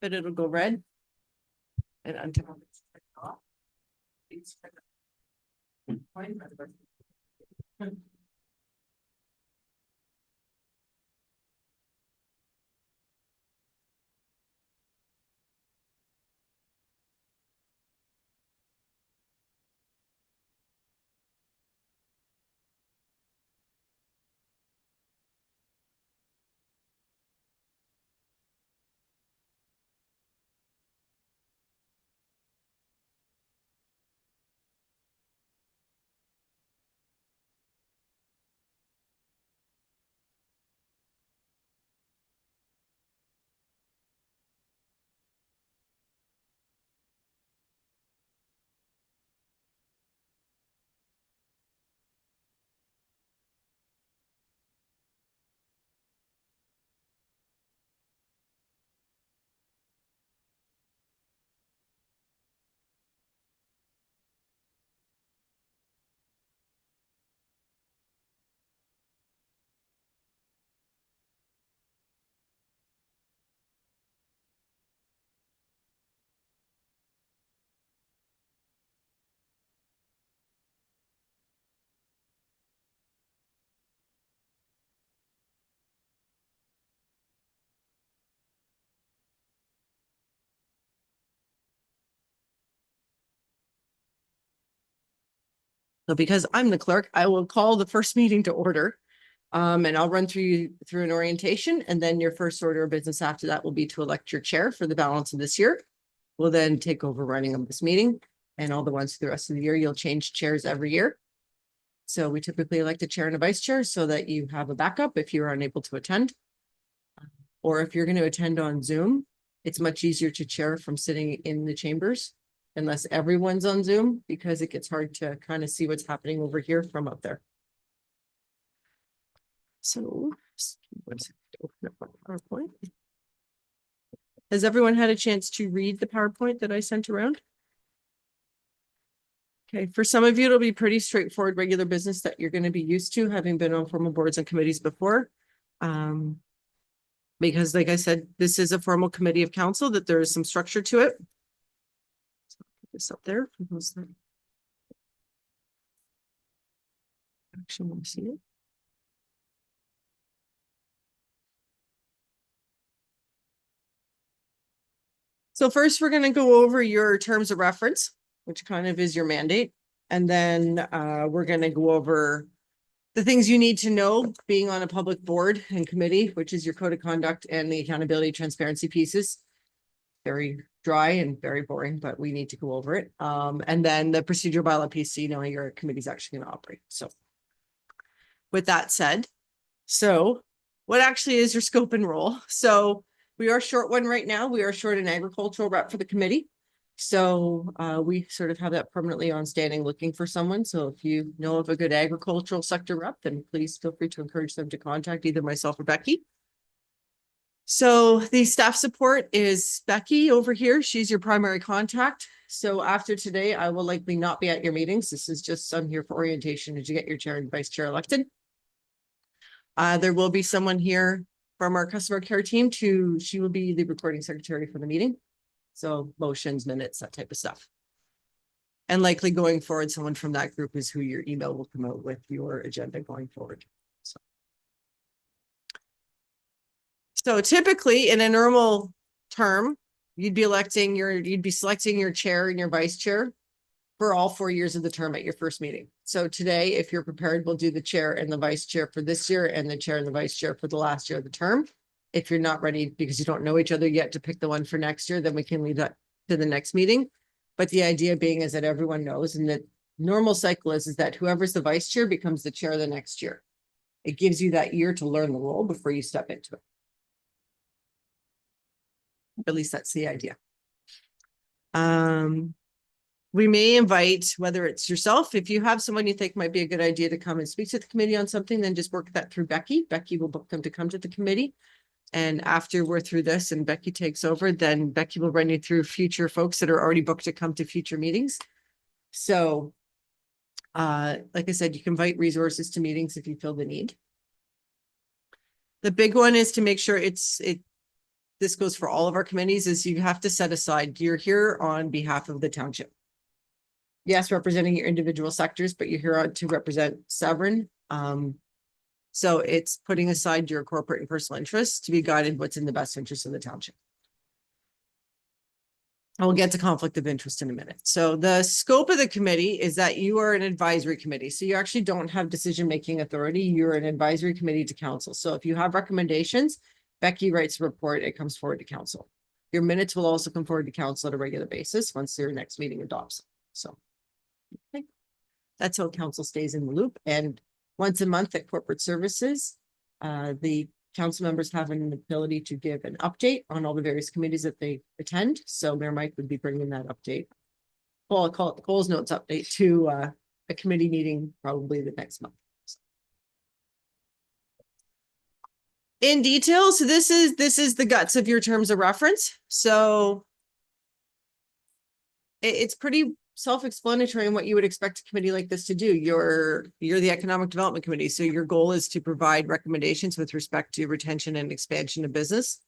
but it'll go red. And until it's off. It's So because I'm the clerk, I will call the first meeting to order. And I'll run through an orientation, and then your first order of business after that will be to elect your chair for the balance of this year. We'll then take over running of this meeting, and all the ones for the rest of the year. You'll change chairs every year. So we typically elect a chair and a vice chair so that you have a backup if you're unable to attend. Or if you're going to attend on Zoom, it's much easier to chair from sitting in the chambers unless everyone's on Zoom, because it gets hard to kind of see what's happening over here from up there. So, let's open up my PowerPoint. Has everyone had a chance to read the PowerPoint that I sent around? Okay, for some of you, it'll be pretty straightforward, regular business that you're going to be used to, having been on formal boards and committees before. Because like I said, this is a formal committee of council, that there is some structure to it. So I'll put this up there for those that actually want to see it. So first, we're going to go over your terms of reference, which kind of is your mandate. And then we're going to go over the things you need to know being on a public board and committee, which is your code of conduct and the accountability transparency pieces. Very dry and very boring, but we need to go over it. And then the procedural bylaw piece, so you know how your committee is actually going to operate. So with that said, so what actually is your scope and role? So we are short one right now. We are short an agricultural rep for the committee. So we sort of have that permanently on standing looking for someone. So if you know of a good agricultural sector rep, then please feel free to encourage them to contact either myself or Becky. So the staff support is Becky over here. She's your primary contact. So after today, I will likely not be at your meetings. This is just, I'm here for orientation to get your chair and vice chair elected. There will be someone here from our customer care team she will be the recording secretary for the meeting. So motions, minutes, that type of stuff. And likely going forward, someone from that group is who your email will come out with your agenda going forward. So typically in a normal term, you'd be selecting your chair and your vice chair for all 4 years of the term at your first meeting. So today, if you're prepared, we'll do the chair and the vice chair for this year and the chair and the vice chair for the last year of the term. If you're not ready because you don't know each other yet to pick the one for next year, then we can leave that to the next meeting. But the idea being is that everyone knows, and the normal cycle is that whoever's the vice chair becomes the chair the next year. It gives you that year to learn the role before you step into it. At least that's the idea. We may invite, whether it's yourself, if you have someone you think might be a good idea to come and speak to the committee on something, then just work that through Becky. Becky will book them to come to the committee. And after we're through this and Becky takes over, then Becky will run you through future folks that are already booked to come to future meetings. So, like I said, you can invite resources to meetings if you feel the need. The big one is to make sure the this goes for all of our committees, is you have to set aside, you're here on behalf of the township. Yes, representing your individual sectors, but you're here to represent Severn. So it's putting aside your corporate and personal interests to be guided what's in the best interest of the township. I will get to conflict of interest in a minute. So the scope of the committee is that you are an advisory committee. So you actually don't have decision-making authority. You're an advisory committee to council. So if you have recommendations, Becky writes a report, it comes forward to council. Your minutes will also come forward to council at a regular basis once their next meeting adopts them. So okay. That's how council stays in the loop. And once a month at corporate services, the council members have an ability to give an update on all the various committees that they attend. So Mayor Mike would be bringing that update. Well, I'll call it the Coles Notes update to a committee meeting probably the next month. In detail, so this is the guts of your terms of reference. So it's pretty self-explanatory in what you would expect a committee like this to do. You're the Economic Development Committee. So your goal is to provide recommendations with respect to retention and expansion of business,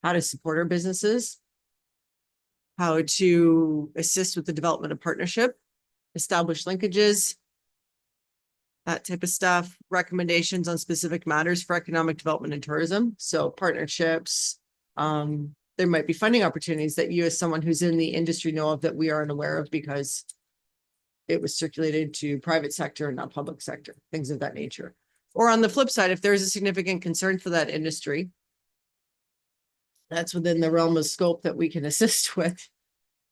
how to support our businesses, how to assist with the development of partnership, establish linkages, that type of stuff, recommendations on specific matters for economic development and tourism. So partnerships, there might be funding opportunities that you as someone who's in the industry know of that we aren't aware of because it was circulated to private sector and not public sector, things of that nature. Or on the flip side, if there's a significant concern for that industry, that's within the realm of scope that we can assist with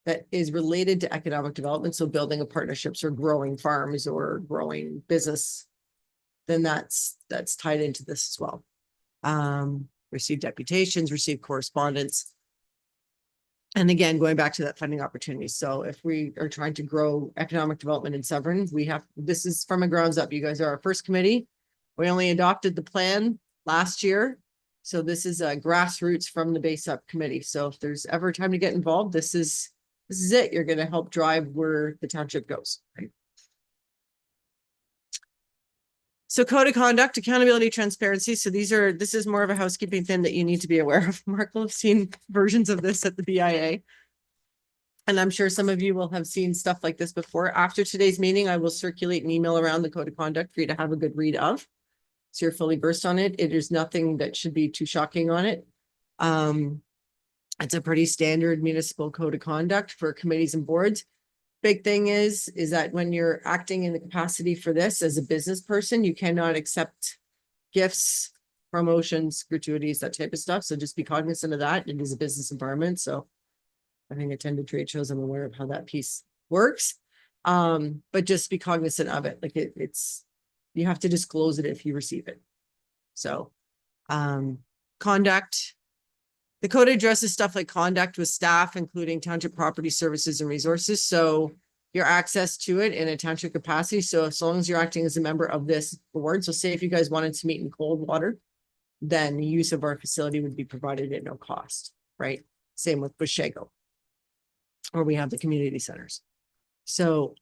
that is related to economic development. So building of partnerships or growing farms or growing business, then that's tied into this as well. Receive deputations, receive correspondence. And again, going back to that funding opportunity. So if we are trying to grow economic development in Severn, this is from a grounds up. You guys are our first committee. We only adopted the plan last year. So this is a grassroots from the base up committee. So if there's ever time to get involved, this is it. You're going to help drive where the township goes, right? So code of conduct, accountability, transparency. So this is more of a housekeeping thing that you need to be aware of. Mark will have seen versions of this at the BIA. And I'm sure some of you will have seen stuff like this before. After today's meeting, I will circulate an email around the code of conduct for you to have a good read of. So you're fully versed on it. There's nothing that should be too shocking on it. It's a pretty standard municipal code of conduct for committees and boards. Big thing is that when you're acting in the capacity for this as a business person, you cannot accept gifts, promotions, gratuities, that type of stuff. So just be cognizant of that. It is a business environment. So having attended trade shows, I'm aware of how that piece works. But just be cognizant of it. Like you have to disclose it if you receive it. So conduct. The code addresses stuff like conduct with staff, including township property services and resources. So your access to it in a township capacity. So as long as you're acting as a member of this board, so say if you guys wanted to meet in Coldwater, then the use of our facility would be provided at no cost, right? Same with Bushago, or we have the community centers. So,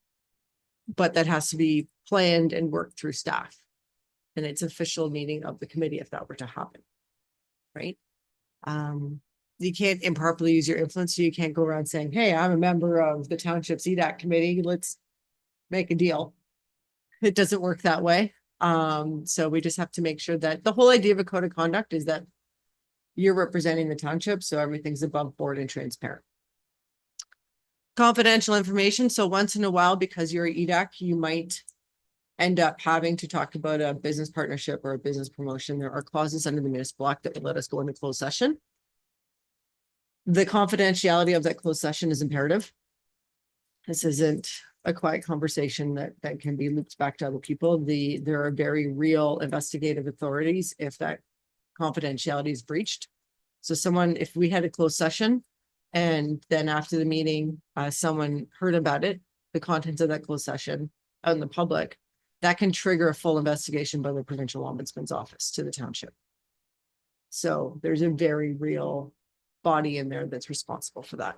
but that has to be planned and worked through staff. And it's official meeting of the committee if that were to happen, right? You can't improperly use your influence. So you can't go around saying, hey, I'm a member of the township's EDAC committee. Let's make a deal. It doesn't work that way. So we just have to make sure that the whole idea of a code of conduct is that you're representing the township. So everything's above board and transparent. Confidential information. So once in a while, because you're an EDAC, you might end up having to talk about a business partnership or a business promotion. There are clauses under the municipal act that would let us go into closed session. The confidentiality of that closed session is imperative. This isn't a quiet conversation that can be looped back to other people. There are very real investigative authorities if that confidentiality is breached. So if we had a closed session and then after the meeting, someone heard about it, the contents of that closed session out in the public, that can trigger a full investigation by the provincial ombudsman's office to the township. So there's a very real body in there that's responsible for that.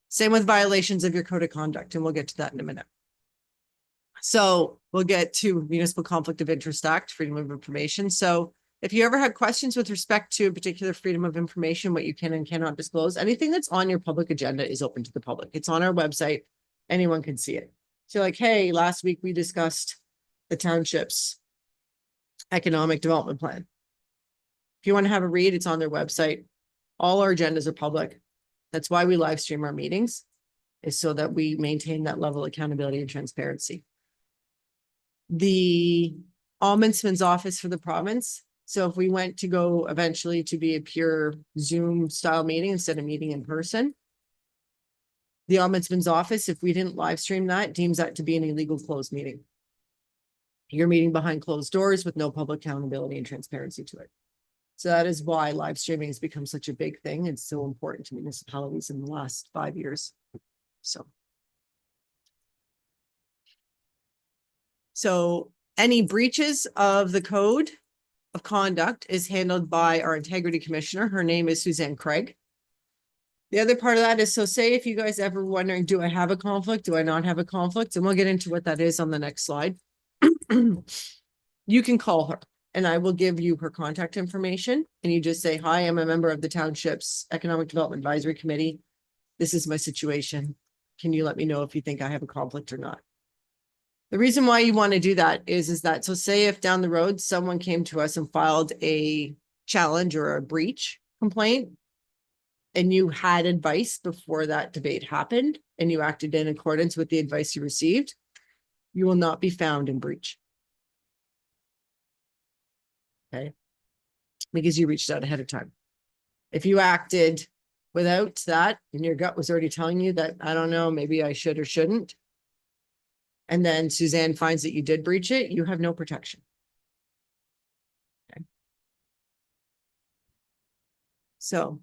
Same with violations of your code of conduct, and we'll get to that in a minute. So we'll get to Municipal Conflict of Interest Act, Freedom of Information. So If you ever had questions with respect to a particular freedom of information, what you can and cannot disclose, anything that's on your public agenda is open to the public. It's on our website. Anyone can see it. So like, hey, last week we discussed the township's economic development plan. If you want to have a read, it's on their website. All our agendas are public. That's why we live stream our meetings, is so that we maintain that level of accountability and transparency. The Ombudsman's office for the province. So if we went to go eventually to be a pure Zoom style meeting instead of meeting in person, the Ombudsman's office, if we didn't live stream that, deems that to be an illegal closed meeting. You're meeting behind closed doors with no public accountability and transparency to it. So that is why live streaming has become such a big thing. It's so important to municipalities in the last 5 years. So any breaches of the code of conduct is handled by our integrity commissioner. Her name is Suzanne Craig. The other part of that is, so say if you guys ever wondering, do I have a conflict? Do I not have a conflict? And we'll get into what that is on the next slide. You can call her and I will give you her contact information. And you just say, hi, I'm a member of the township's Economic Development Advisory Committee. This is my situation. Can you let me know if you think I have a conflict or not? The reason why you want to do that is that, so say if down the road, someone came to us and filed a challenge or a breach complaint, and you had advice before that debate happened, and you acted in accordance with the advice you received, you will not be found in breach. Okay. Because you reached out ahead of time. If you acted without that, and your gut was already telling you that, I don't know, maybe I should or shouldn't, and then Suzanne finds that you did breach it, you have no protection. Okay. So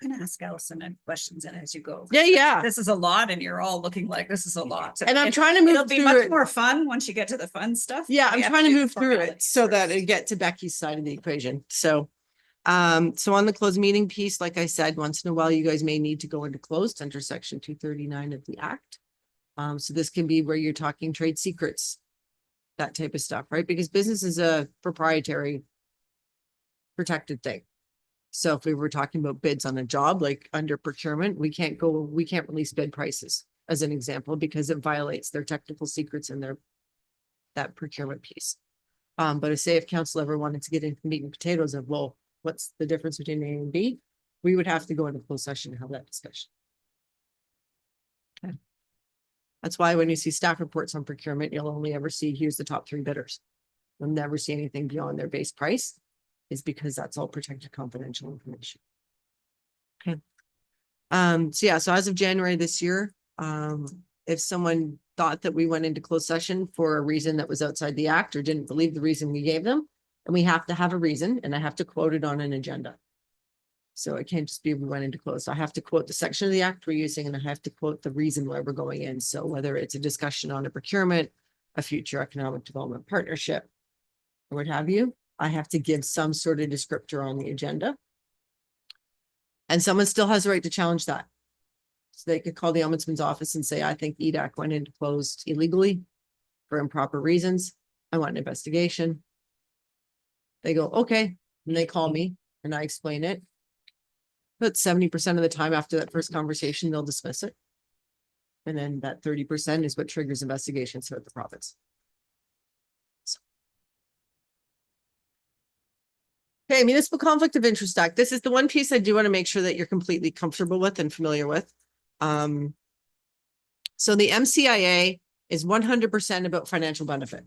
I'm gonna ask Allison questions and as you go. yeah. This is a lot and you're all looking like this is a lot. And I'm trying to move It'll be through much it. more fun once you get to the fun stuff. Yeah, I'm trying to move through it formalities so that first. I get to Becky's side of the equation. So on the closed meeting piece, like I said, once in a while, you guys may need to go into closed under section 239 of the Act. So this can be where you're talking trade secrets, that type of stuff, right? Because business is a proprietary protected thing. So if we were talking about bids on a job, like under procurement, we can't release bid prices as an example, because it violates their technical secrets and that procurement piece. But say if council ever wanted to get into meat and potatoes of, well, what's the difference between A and B? We would have to go into closed session and have that discussion. Okay. That's why when you see staff reports on procurement, you'll only ever see, here's the top 3 bidders. You'll never see anything beyond their base price, is because that's all protected confidential information. Okay. So as of January this year, if someone thought that we went into closed session for a reason that was outside the Act or didn't believe the reason we gave them, and we have to have a reason, and I have to quote it on an agenda. So it can't just be we went into closed. I have to quote the section of the Act we're using, and I have to quote the reason why we're going in. So whether it's a discussion on a procurement, a future economic development partnership, or what have you, I have to give some sort of descriptor on the agenda. And someone still has the right to challenge that. So they could call the Ombudsman's office and say, I think EDAC went into closed illegally for improper reasons. I want an investigation. They go, okay. And they call me and I explain it. But 70% of the time after that first conversation, they'll dismiss it. And then that 30% is what triggers investigations throughout the province. So. Okay, Municipal Conflict of Interest Act. This is the one piece I do want to make sure that you're completely comfortable with and familiar with. So the MCIA is 100% about financial benefit.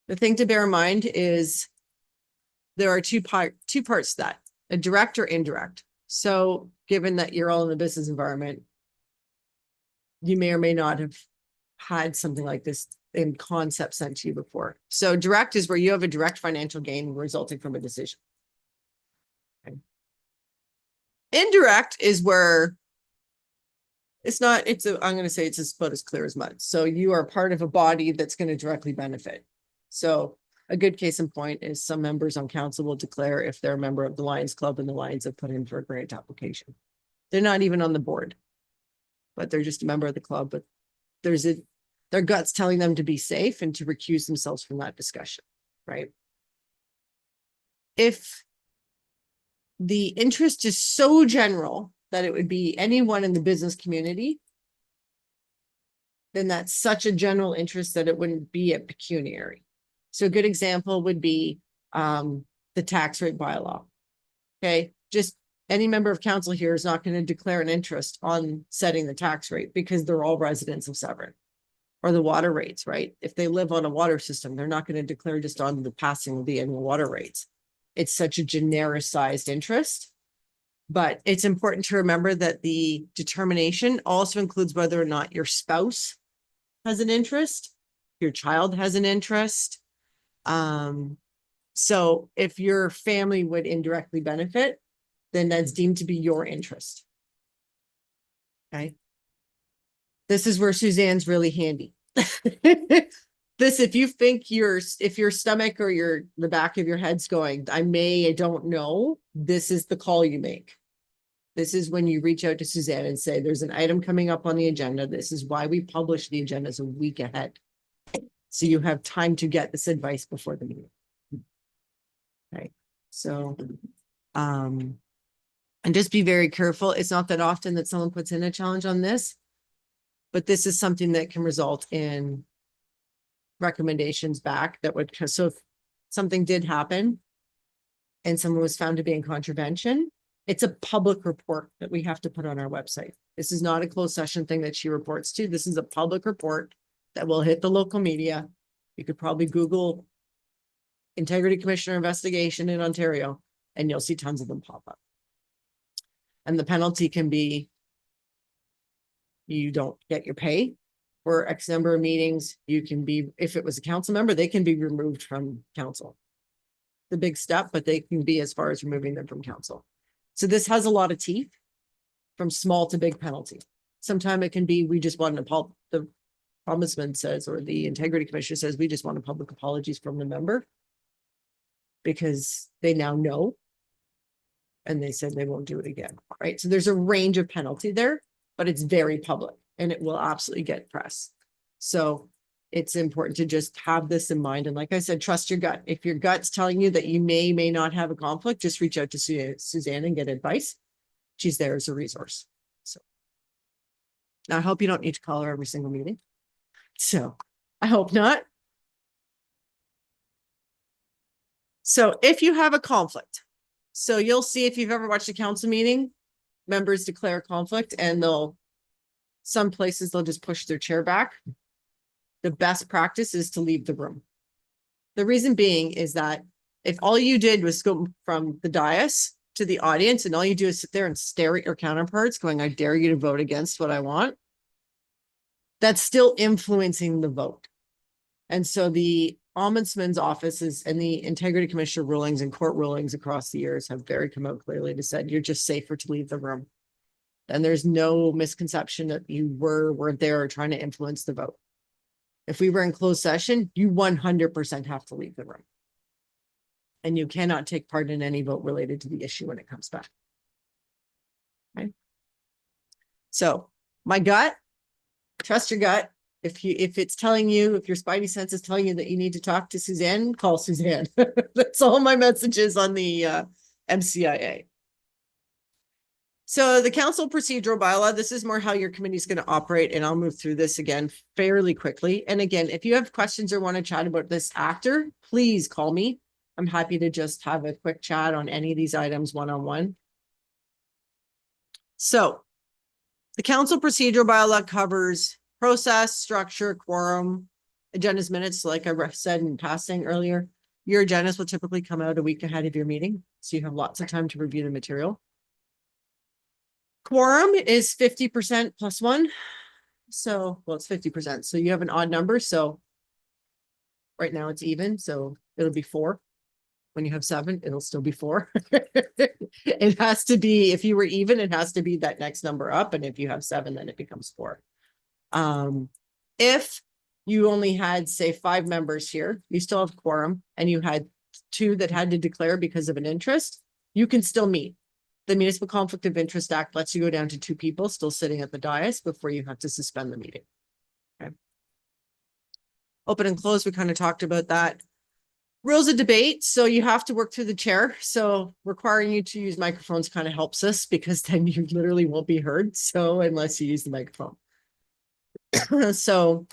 The thing to bear in mind is there are two parts to that, a direct or indirect. So given that you're all in the business environment, you may or may not have had something like this in concept sent to you before. So direct is where you have a direct financial gain resulting from a decision. Okay. Indirect is where I'm going to say it's about as clear as mud. So you are part of a body that's going to directly benefit. So a good case in point is some members on council will declare if they're a member of the Lions Club and the Lions have put in for a grant application. They're not even on the board, but they're just a member of the club, but their guts telling them to be safe and to recuse themselves from that discussion, right? if the interest is so general that it would be anyone in the business community, then that's such a general interest that it wouldn't be a pecuniary. So a good example would be the tax rate bylaw. Okay, just any member of council here is not going to declare an interest on setting the tax rate because they're all residents of Severn. Or the water rates, right? If they live on a water system, they're not going to declare just on the passing of the annual water rates. It's such a genericized interest. But it's important to remember that the determination also includes whether or not your spouse has an interest, your child has an interest. So if your family would indirectly benefit, then that's deemed to be your interest. Okay. This is where Suzanne's really handy. This, if you think if your stomach or the back of your head's going, I don't know, this is the call you make. This is when you reach out to Suzanne and say, there's an item coming up on the agenda. This is why we publish the agendas a week ahead. So you have time to get this advice before the meeting. Okay, so, and just be very careful. It's not that often that someone puts in a challenge on this, but this is something that can result in recommendations back that would, so if something did happen and someone was found to be in contravention, it's a public report that we have to put on our website. This is not a closed session thing that she reports to. This is a public report that will hit the local media. You could probably Google Integrity Commissioner investigation in Ontario, and you'll see tons of them pop up. And the penalty can be you don't get your pay for X number of meetings. You can be, if it was a council member, they can be removed from council. The big step, but they can be as far as removing them from council. So this has a lot of teeth, from small to big penalty. Sometimes it can be, we just want the ombudsman says, or the integrity commissioner says, we just want a public apologies from the member because they now know. And they said they won't do it again, right? So there's a range of penalty there, but it's very public and it will absolutely get press. So it's important to just have this in mind. And like I said, trust your gut. If your gut's telling you that you may not have a conflict, just reach out to Suzanne and get advice. She's there as a resource. So now I hope you don't need to call her every single meeting. So I hope not. So if you have a conflict, so you'll see if you've ever watched a council meeting, members declare conflict and some places they'll just push their chair back. The best practice is to leave the room. The reason being is that if all you did was go from the dais to the audience and all you do is sit there and stare at your counterparts going, I dare you to vote against what I want, that's still influencing the vote. And so the ombudsman's offices and the integrity commissioner rulings and court rulings across the years have very come out clearly to said you're just safer to leave the room. And there's no misconception that you weren't there trying to influence the vote. If we were in closed session, you 100% have to leave the room. And you cannot take part in any vote related to the issue when it comes back. Okay. So my gut, trust your gut. If it's telling you, if your spidey sense is telling you that you need to talk to Suzanne, call Suzanne. That's all my messages on the MCIA. So the council procedural bylaw, this is more how your committee is going to operate, and I'll move through this again fairly quickly. And again, if you have questions or want to chat about this after, please call me. I'm happy to just have a quick chat on any of these items one-on-one. So the council procedural bylaw covers process, structure, quorum, agendas, minutes. Like I said in passing earlier, your agendas will typically come out a week ahead of your meeting, so you have lots of time to review the material. Quorum is 50% plus one. So, well, it's 50%. So you have an odd number. So right now it's even. So it'll be 4. When you have 7, it'll still be 4. It has to be, if you were even, it has to be that next number up. And if you have 7, then it becomes 4. If you only had, say, 5 members here, you still have quorum, and you had 2 that had to declare because of an interest, you can still meet. The Municipal Conflict of Interest Act lets you go down to 2 people still sitting at the dais before you have to suspend the meeting. Okay. Open and close, we kind of talked about that. Rules of debate, so you have to work through the chair. So requiring you to use microphones kind of helps us because then you literally won't be heard. So unless you use the microphone. So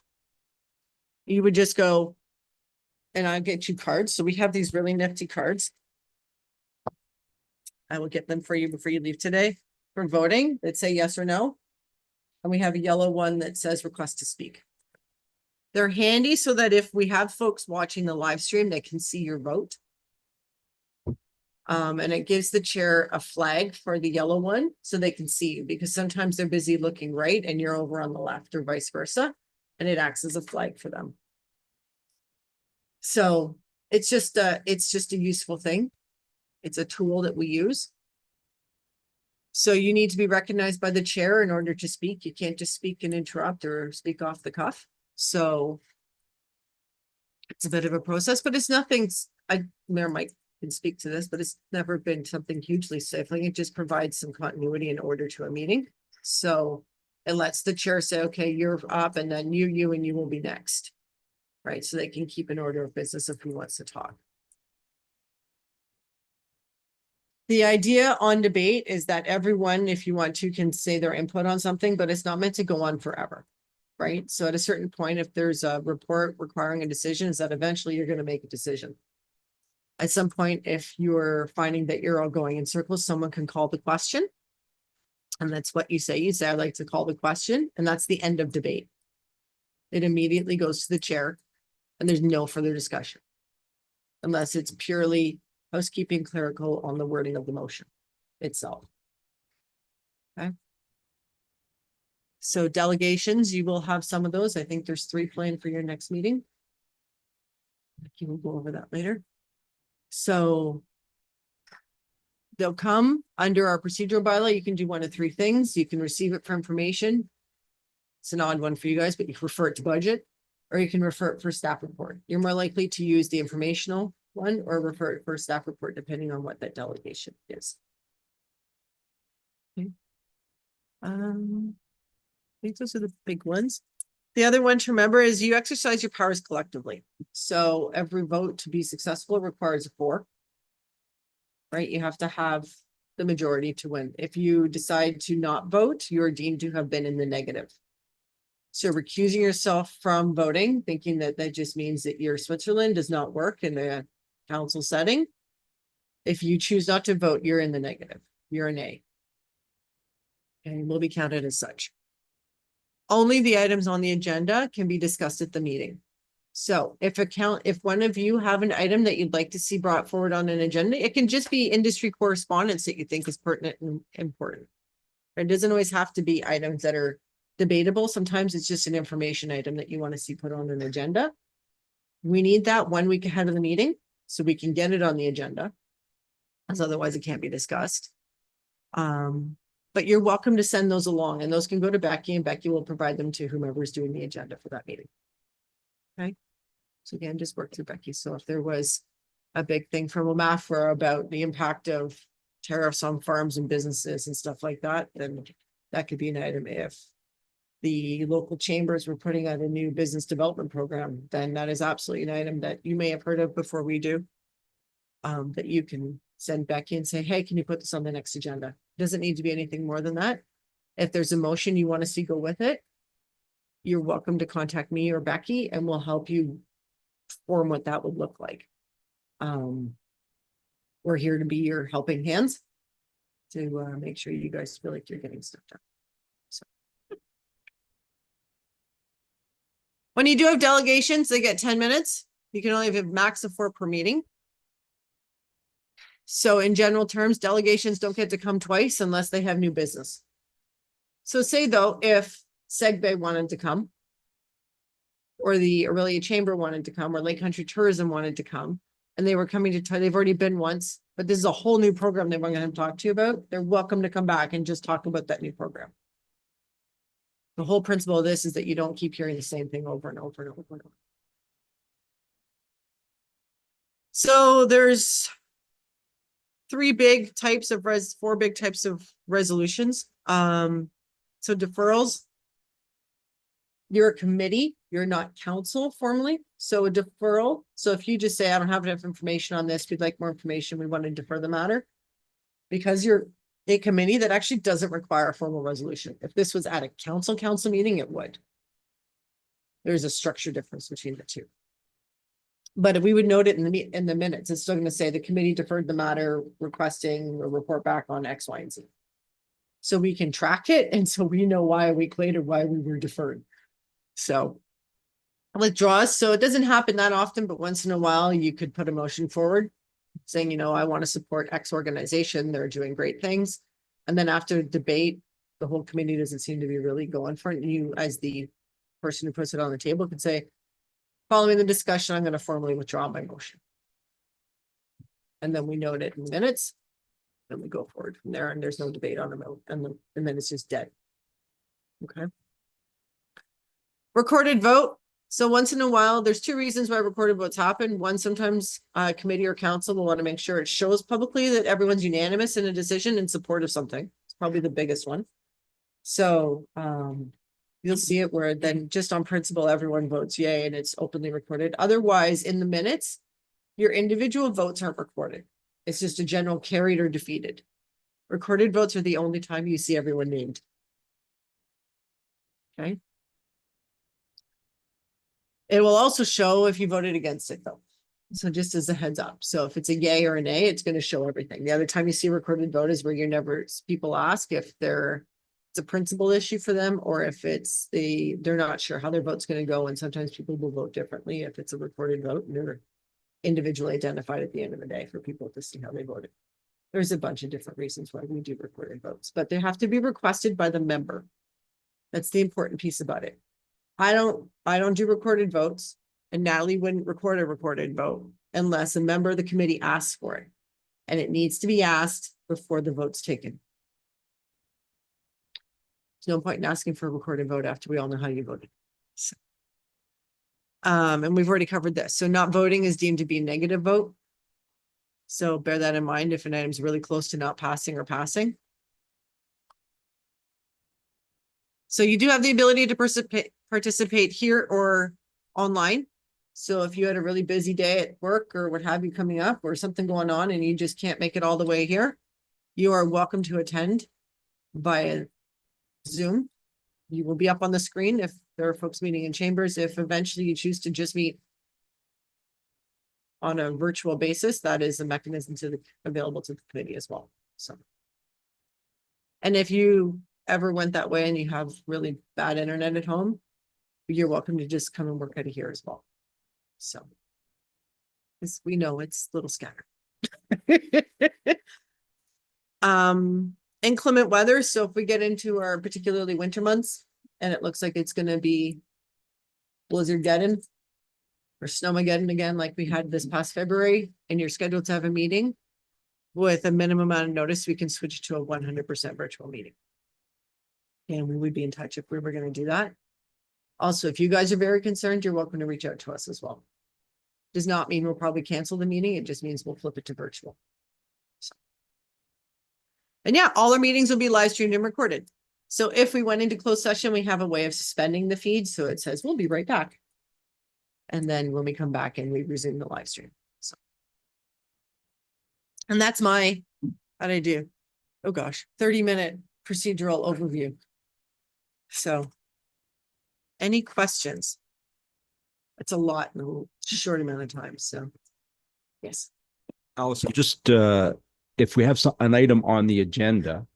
you would just go and I'll get you cards. So we have these really nifty cards. I will get them for you before you leave today for voting that say yes or no. And we have a yellow one that says request to speak. They're handy so that if we have folks watching the live stream, they can see your vote. And it gives the chair a flag for the yellow one so they can see you because sometimes they're busy looking right and you're over on the left or vice versa. And it acts as a flag for them. So it's just a useful thing. It's a tool that we use. So you need to be recognized by the chair in order to speak. You can't just speak and interrupt or speak off the cuff. So it's a bit of a process, but it's nothing. Mayor Mike can speak to this, but it's never been something hugely stifling. It just provides some continuity and order to a meeting. So it lets the chair say, okay, you're up and then you and you will be next. Right. So they can keep an order of business if who wants to talk. The idea on debate is that everyone, if you want to, can say their input on something, but it's not meant to go on forever. Right. So at a certain point, if there's a report requiring a decision, is that eventually you're going to make a decision. At some point, if you're finding that you're all going in circles, someone can call the question. And that's what you say. You say, I'd like to call the question. And that's the end of debate. It immediately goes to the chair and there's no further discussion. Unless it's purely housekeeping clerical on the wording of the motion itself. Okay. So delegations, you will have some of those. I think there's 3 planned for your next meeting. You will go over that later. So they'll come under our procedural bylaw. You can do one of 3 things. You can receive it for information. It's an odd one for you guys, but you can refer it to budget, or you can refer it for staff report. You're more likely to use the informational one or refer it for staff report, depending on what that delegation is. Okay. I think those are the big ones. The other one to remember is you exercise your powers collectively. So every vote to be successful requires a 4. Right? You have to have the majority to win. If you decide to not vote, you're deemed to have been in the negative. So recusing yourself from voting, thinking that that just means that your Switzerland does not work in a council setting. If you choose not to vote, you're in the negative. You're an A. And will be counted as such. Only the items on the agenda can be discussed at the meeting. So if one of you have an item that you'd like to see brought forward on an agenda, it can just be industry correspondence that you think is pertinent and important. It doesn't always have to be items that are debatable. Sometimes it's just an information item that you want to see put on an agenda. We need that 1 week ahead of the meeting so we can get it on the agenda, as otherwise it can't be discussed. But you're welcome to send those along, and those can go to Becky, and Becky will provide them to whomever is doing the agenda for that meeting. Okay. So again, just work through Becky. So if there was a big thing from OMAFRA about the impact of tariffs on farms and businesses and stuff like that, then that could be an item. If the local chambers were putting out a new business development program, then that is absolutely an item that you may have heard of before we do. That you can send Becky and say, hey, can you put this on the next agenda? Doesn't need to be anything more than that. If there's a motion you want to see go with it, you're welcome to contact me or Becky and we'll help you form what that would look like. We're here to be your helping hands to make sure you guys feel like you're getting stuff done. So when you do have delegations, they get 10 minutes. You can only have a max of 4 per meeting. So in general terms, delegations don't get to come twice unless they have new business. So say though, if Segbay wanted to come, or the Aurelia Chamber wanted to come, or Lake Country Tourism wanted to come, and they were coming to, they've already been once, but this is a whole new program they want to talk to you about, they're welcome to come back and just talk about that new program. The whole principle of this is that you don't keep hearing the same thing over and over and over and over. So there's 4 big types of resolutions. So deferrals. You're a committee, you're not council formally, so a deferral. So if you just say, I don't have enough information on this, we'd like more information, we want to defer the matter. Because you're a committee, that actually doesn't require a formal resolution. If this was at a council meeting, it would. There's a structure difference between the two. But if we would note it in the minutes, it's still going to say the committee deferred the matter requesting a report back on X, Y, and Z. So we can track it, and so we know why a week later, why we were deferred. So withdraws, so it doesn't happen that often, but once in a while you could put a motion forward saying, you know, I want to support X organization, they're doing great things. And then after debate, the whole committee doesn't seem to be really going for it. And you, as the person who puts it on the table, could say, following the discussion, I'm going to formally withdraw my motion. And then we note it in minutes. Then we go forward from there, and there's no debate on the vote, and then it's just dead. Okay. Recorded vote. So once in a while, there's two reasons why recorded votes happen. One, sometimes committee or council will want to make sure it shows publicly that everyone's unanimous in a decision in support of something. It's probably the biggest one. So you'll see it where then just on principle, everyone votes yay and it's openly recorded. Otherwise, in the minutes, your individual votes aren't recorded. It's just a general carried or defeated. Recorded votes are the only time you see everyone named. Okay. It will also show if you voted against it though. So just as a heads up. So if it's a yay or a nay, it's going to show everything. The other time you see recorded vote is where you're never, people ask if it's a principal issue for them, or if it's they're not sure how their vote's going to go. And sometimes people will vote differently if it's a recorded vote and they're individually identified at the end of the day for people to see how they voted. There's a bunch of different reasons why we do recorded votes, but they have to be requested by the member. That's the important piece about it. I don't do recorded votes, and Natalie wouldn't record a recorded vote unless a member of the committee asks for it. And it needs to be asked before the vote's taken. There's no point in asking for a recorded vote after we all know how you voted. So, and we've already covered this. So not voting is deemed to be a negative vote. So bear that in mind if an item's really close to not passing or passing. So you do have the ability to participate here or online. So if you had a really busy day at work or what have you coming up or something going on and you just can't make it all the way here, you are welcome to attend via Zoom. You will be up on the screen if there are folks meeting in chambers. If eventually you choose to just meet on a virtual basis, that is a mechanism available to the committee as well. So, and if you ever went that way and you have really bad internet at home, you're welcome to just come and work out of here as well. So, as we know, it's a little scattered. Inclement weather. So if we get into our particularly winter months and it looks like it's going to be blizzardgeddon or snowmageddon again, like we had this past February, and you're scheduled to have a meeting with a minimum amount of notice, we can switch to a 100% virtual meeting. And we would be in touch if we were going to do that. Also, if you guys are very concerned, you're welcome to reach out to us as well. Does not mean we'll probably cancel the meeting. It just means we'll flip it to virtual. So. And yeah, all our meetings will be live streamed and recorded. So if we went into closed session, we have a way of suspending the feed. So it says, we'll be right back. And then when we come back and we resume the live stream. So. And that's my, how'd I do? Oh gosh, 30-minute procedural overview. So any questions? It's a lot in a short amount of time. So yes. Allison, just if we have an item on the agenda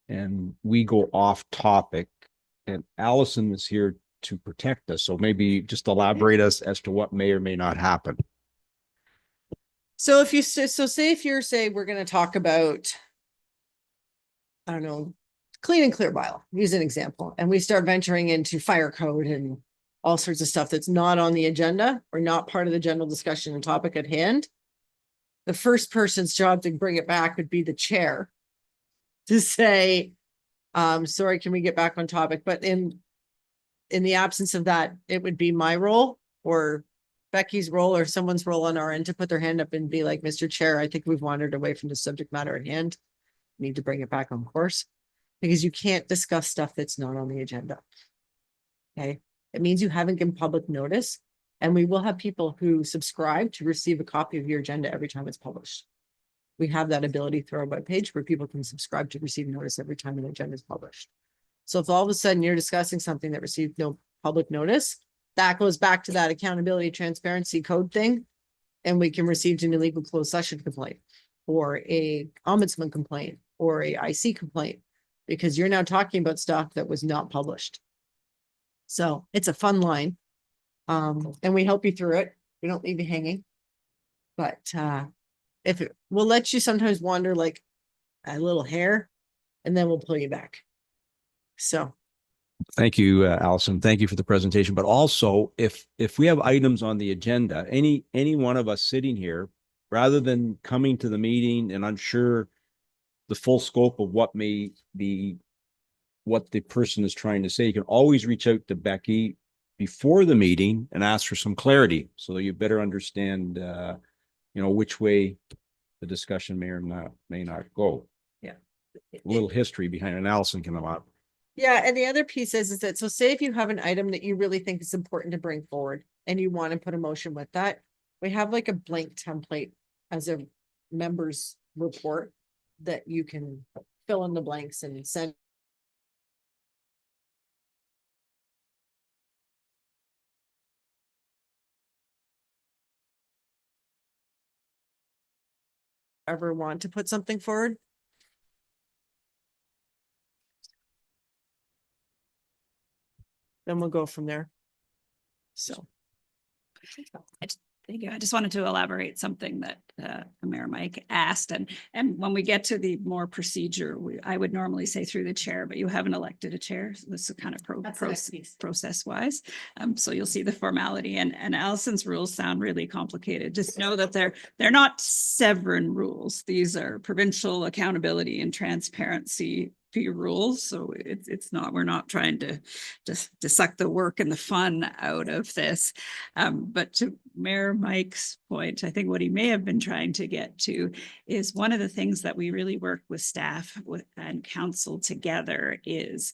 and we go off topic, and Allison is here to protect us, so maybe just elaborate us as to what may or may not happen. So if you say if you're we're going to talk about, I don't know, clean and clear bylaw, use an example, and we start venturing into fire code and all sorts of stuff that's not on the agenda or not part of the general discussion and topic at hand, the first person's job to bring it back would be the chair to say, sorry, can we get back on topic? But in the absence of that, it would be my role or Becky's role or someone's role on our end to put their hand up and be like, Mr. Chair, I think we've wandered away from the subject matter at hand. We need to bring it back on course, because you can't discuss stuff that's not on the agenda. Okay. It means you haven't given public notice. And we will have people who subscribe to receive a copy of your agenda every time it's published. We have that ability through our webpage where people can subscribe to receive notice every time an agenda is published. So if all of a sudden you're discussing something that received no public notice, that goes back to that accountability transparency code thing. And we can receive an illegal closed session complaint or a ombudsman complaint or a IC complaint, because you're now talking about stuff that was not published. So it's a fun line. And we help you through it. We don't leave you hanging. But if it, we'll let you sometimes wander like a little hair and then we'll pull you back. So Thank you, Allison. Thank you for the presentation. But also, if we have items on the agenda, any one of us sitting here, rather than coming to the meeting and unsure the full scope of what may be what the person is trying to say, you can always reach out to Becky before the meeting and ask for some clarity, so that you better understand, which way the discussion may or may not go. Yeah. A little history behind an Allison can allow. Yeah, and the other piece is that, so say if you have an item that you really think is important to bring forward and you want to put a motion with that, we have like a blank template as a member's report that you can fill in the blanks and send. Ever want to put something forward? Then we'll go from there. So. Thank you. I just wanted to elaborate something that Mayor Mike asked, and when we get to the more procedure, I would normally say through the chair, but you haven't elected a chair, so this is kind of process wise. So you'll see the formality, and Allison's rules sound really complicated. Just know that they're not Severn rules. These are provincial accountability and transparency rules. So it's not, we're not trying to just to suck the work and the fun out of this. But to Mayor Mike's point, I think what he may have been trying to get to is one of the things that we really work with staff and council together is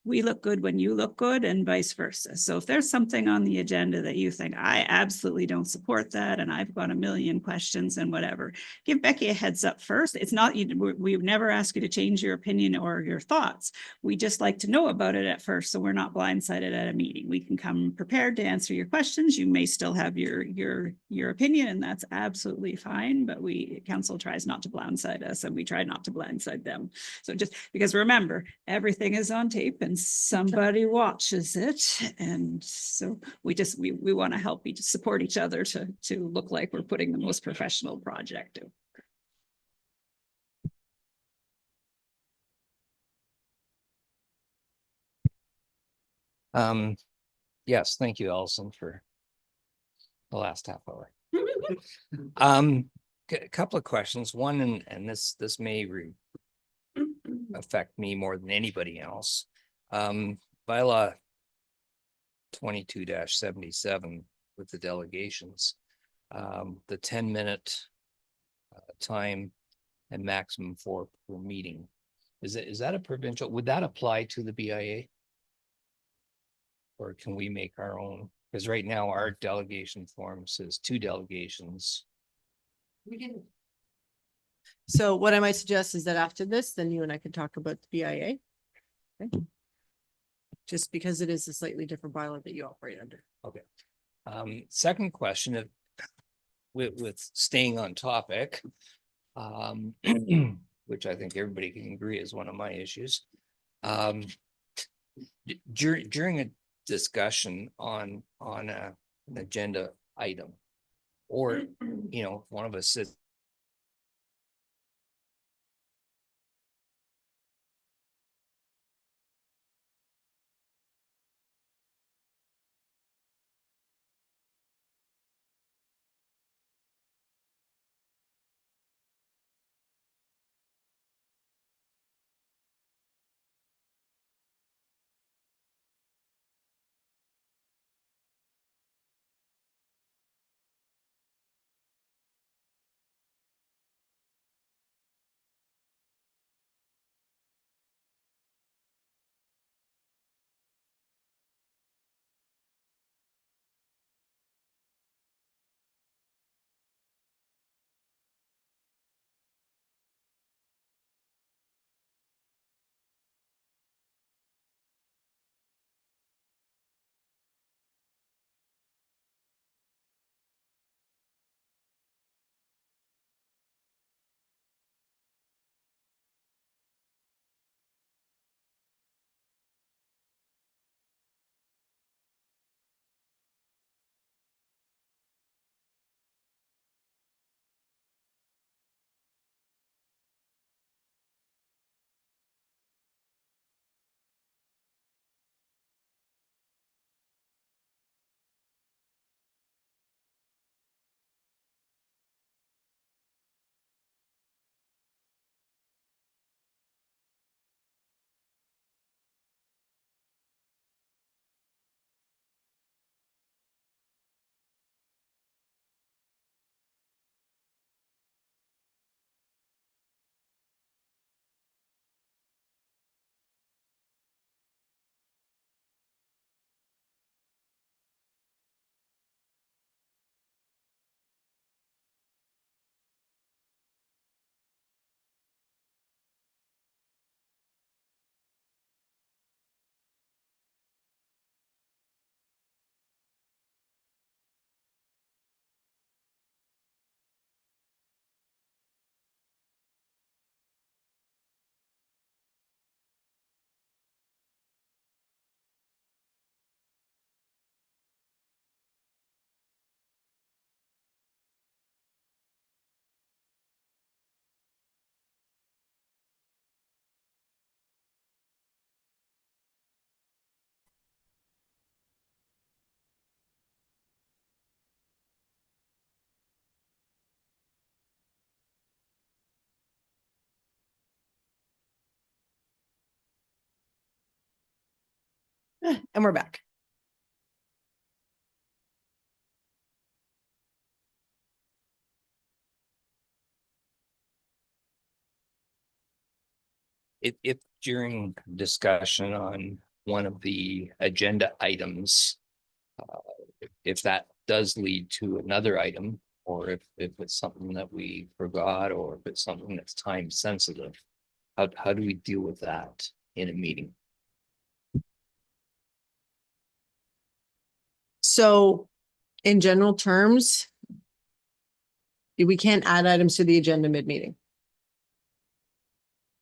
we look good when you look good and vice versa. So if there's something on the agenda that you think, I absolutely don't support that, and I've got a million questions and whatever, give Becky a heads up first. It's not, we never ask you to change your opinion or your thoughts. We just like to know about it at first, so we're not blindsided at a meeting. We can come prepared to answer your questions. You may still have your opinion, and that's absolutely fine, but council tries not to blindside us, and we try not to blindside them. So just because remember, everything is on tape and somebody watches it. And so we want to help support each other to look like we're putting the most professional project. Yes, thank you, Allison, for the last half hour. A couple of questions. One, and this may affect me more than anybody else. Bylaw 22-77 with the delegations, the 10-minute time and maximum per meeting. Is that a provincial? Would that apply to the BIA? Or can we make our own? Because right now our delegation form says 2 delegations. We didn't. So what I might suggest is that after this, then you and I can talk about the BIA. Okay. Just because it is a slightly different bylaw that you operate under. Okay. Second question, with staying on topic, which I think everybody can agree is one of my issues. During a discussion on an agenda item, or one of us sits And we're back. If during discussion on one of the agenda items, if that does lead to another item, or if it's something that we forgot, or if it's something that's time sensitive, how do we deal with that in a meeting? So in general terms, we can't add items to the agenda mid-meeting.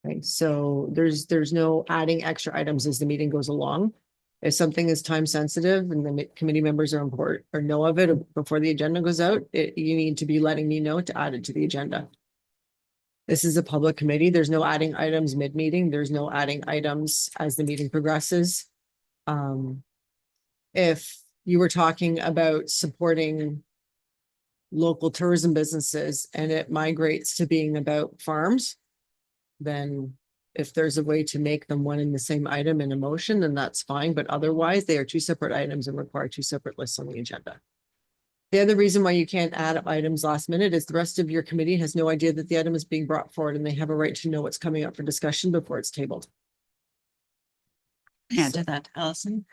Right, so there's no adding extra items as the meeting goes along. If something is time sensitive and the committee members are important or know of it before the agenda goes out, you need to be letting me know to add it to the agenda. This is a public committee. There's no adding items mid-meeting. There's no adding items as the meeting progresses. If you were talking about supporting local tourism businesses and it migrates to being about farms, then if there's a way to make them one and the same item in a motion, then that's fine. But otherwise, they are two separate items and require two separate lists on the agenda. The other reason why you can't add up items last minute is the rest of your committee has no idea that the item is being brought forward and they have a right to know what's coming up for discussion before it's tabled. Add to that, Allison.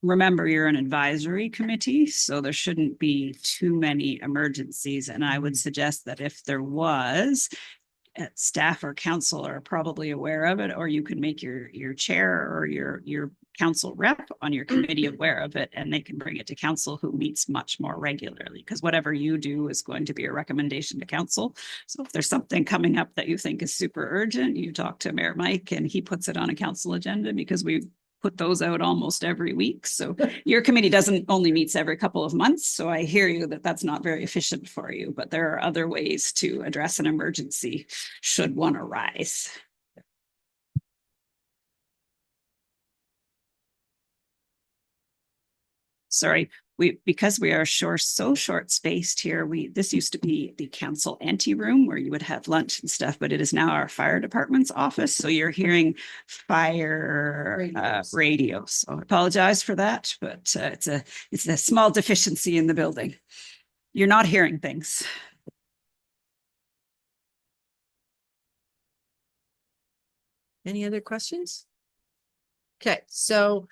Remember, you're an advisory committee, so there shouldn't be too many emergencies. And I would suggest that if there was, staff or council are probably aware of it, or you can make your chair or your council rep on your committee aware of it, and they can bring it to council, who meets much more regularly, because whatever you do is going to be a recommendation to council. So if there's something coming up that you think is super urgent, you talk to Mayor Mike and he puts it on a council agenda, because we put those out almost every week. So your committee doesn't only meets every couple of months. So I hear you that that's not very efficient for you, but there are other ways to address an emergency should one arise. Sorry, because we are so short spaced here, this used to be the council ante room where you would have lunch and stuff, but it is now our fire department's office. So you're hearing fire radios. So I apologize for that, but it's a small deficiency in the building. You're not hearing things. Any other questions? Okay, so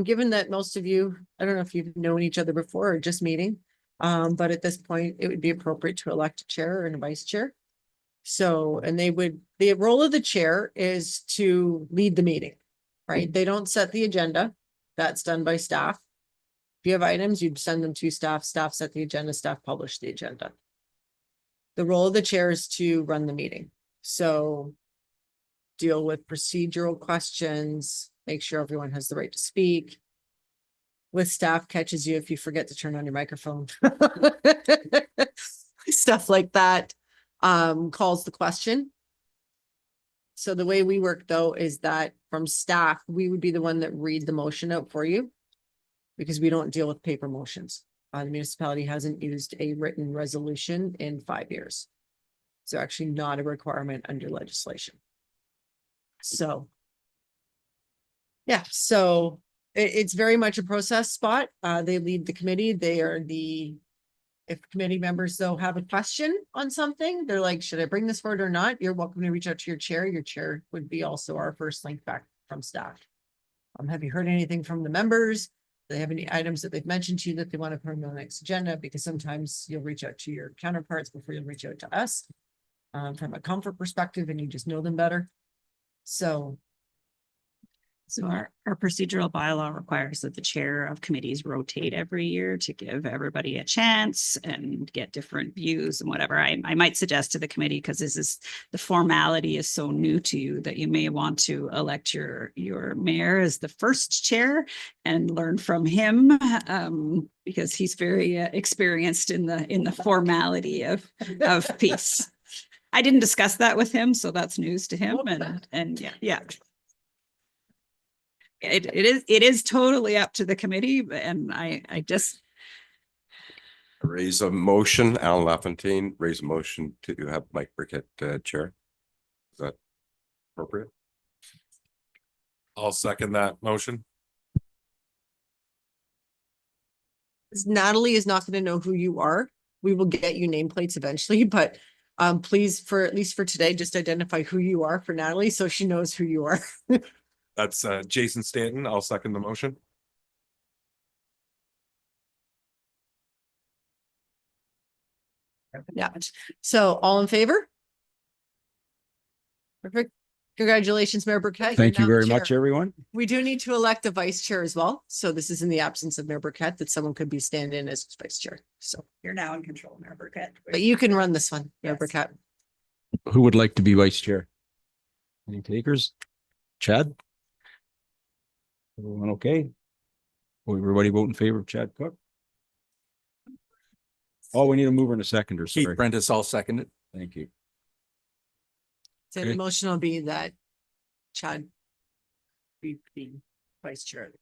given that most of you, I don't know if you've known each other before or just meeting, but at this point, it would be appropriate to elect a chair and a vice chair. So, and the role of the chair is to lead the meeting, right? They don't set the agenda. That's done by staff. If you have items, you'd send them to staff, staff set the agenda, staff publish the agenda. The role of the chair is to run the meeting. So deal with procedural questions, make sure everyone has the right to speak. With staff catches you if you forget to turn on your microphone. Stuff like that, calls the question. So the way we work though is that from staff, we would be the one that read the motion out for you, because we don't deal with paper motions. The municipality hasn't used a written resolution in 5 years. So actually not a requirement under legislation. So yeah, so it's very much a process spot. They lead the committee. They are if committee members though have a question on something, they're like, should I bring this forward or not? You're welcome to reach out to your chair. Your chair would be also our first link back from staff. Have you heard anything from the members? Do they have any items that they've mentioned to you that they want to put on the next agenda? Because sometimes you'll reach out to your counterparts before you'll reach out to us from a comfort perspective, and you just know them better. So our procedural bylaw requires that the chair of committees rotate every year to give everybody a chance and get different views and whatever. I might suggest to the committee, because the formality is so new to you, that you may want to elect your mayor as the first chair and learn from him, because he's very experienced in the formality of peace. I didn't discuss that with him, so that's news to him. And yeah. It is totally up to the committee, and I just raise a motion. Alan LaFontaine, raise a motion to have Mike Burkett chair. Is that appropriate? I'll second that motion. Natalie is not gonna know who you are. We will get you nameplates eventually, but please, for at least for today, just identify who you are for Natalie, so she knows who you are. That's Jason Stanton. I'll second the motion. Yeah, so all in favor? Perfect. Congratulations, Mayor Burkett. You're Thank you now the very much, chair. everyone. We do need to elect a vice chair as well. So this is in the absence of Mayor Burkett, that someone could be stand-in as vice chair. So, You're now in control, Mayor Burkett. but you can run this one, Mayor Yes. Burkett. Who would like to be vice chair? Any takers? Chad? Everyone okay? Will everybody vote in favor of Chad Cook? Oh, we need a mover and a seconder, Keith sorry. Prentice, I'll second it. Thank you. So Okay. the motion will be that Chad be the vice chair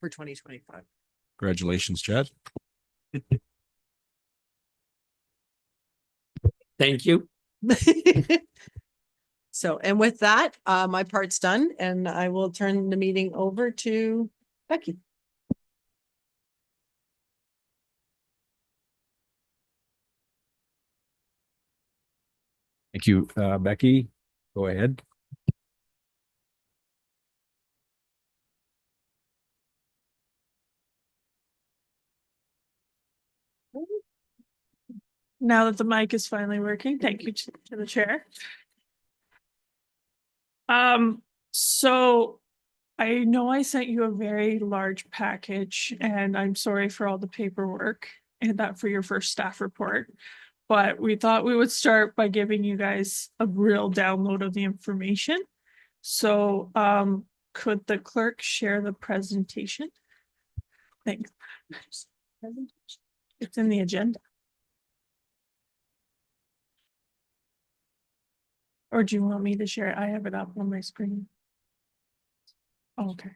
for 2025. Congratulations, Chad. Thank you. So, and with that, my part's done and I will turn the meeting over to Becky. Thank you, Becky. Go ahead. Now that the mic is finally working, thank you to the chair. So I know I sent you a very large package and I'm sorry for all the paperwork and that for your first staff report. But we thought we would start by giving you guys a real download of the information. So could the clerk share the presentation? Thanks. It's in the agenda. Or do you want me to share it? I have it up on my screen. Okay.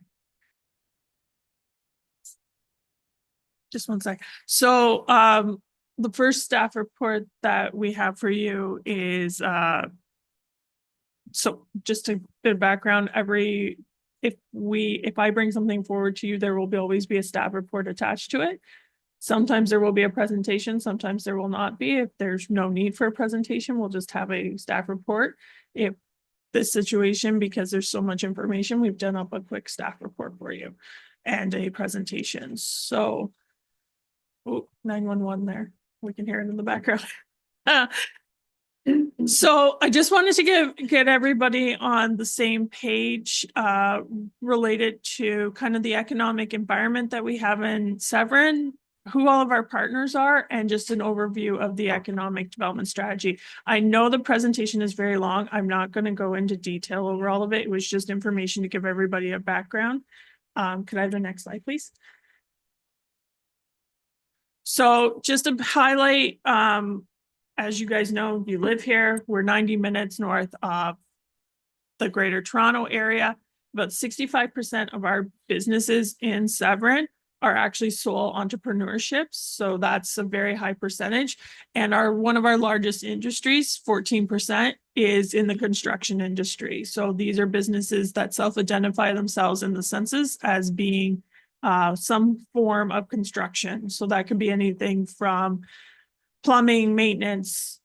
Just one sec. So the first staff report that we have for you is so just a bit of background, if I bring something forward to you, there will always be a staff report attached to it. Sometimes there will be a presentation, sometimes there will not be. If there's no need for a presentation, we'll just have a staff report. If this situation, because there's so much information, we've done up a quick staff report for you and a presentation. So, oh, 911 there. We can hear it in the background. So I just wanted to get everybody on the same page related to kind of the economic environment that we have in Severn, who all of our partners are, and just an overview of the economic development strategy. I know the presentation is very long. I'm not going to go into detail over all of it. It was just information to give everybody a background. Could I have the next slide, please? So just to highlight, as you guys know, you live here, we're 90 minutes north of the Greater Toronto area. About 65% of our businesses in Severn are actually sole entrepreneurships. So that's a very high percentage. And one of our largest industries, 14%, is in the construction industry. So these are businesses that self-identify themselves in the census as being some form of construction. So that could be anything from plumbing, maintenance,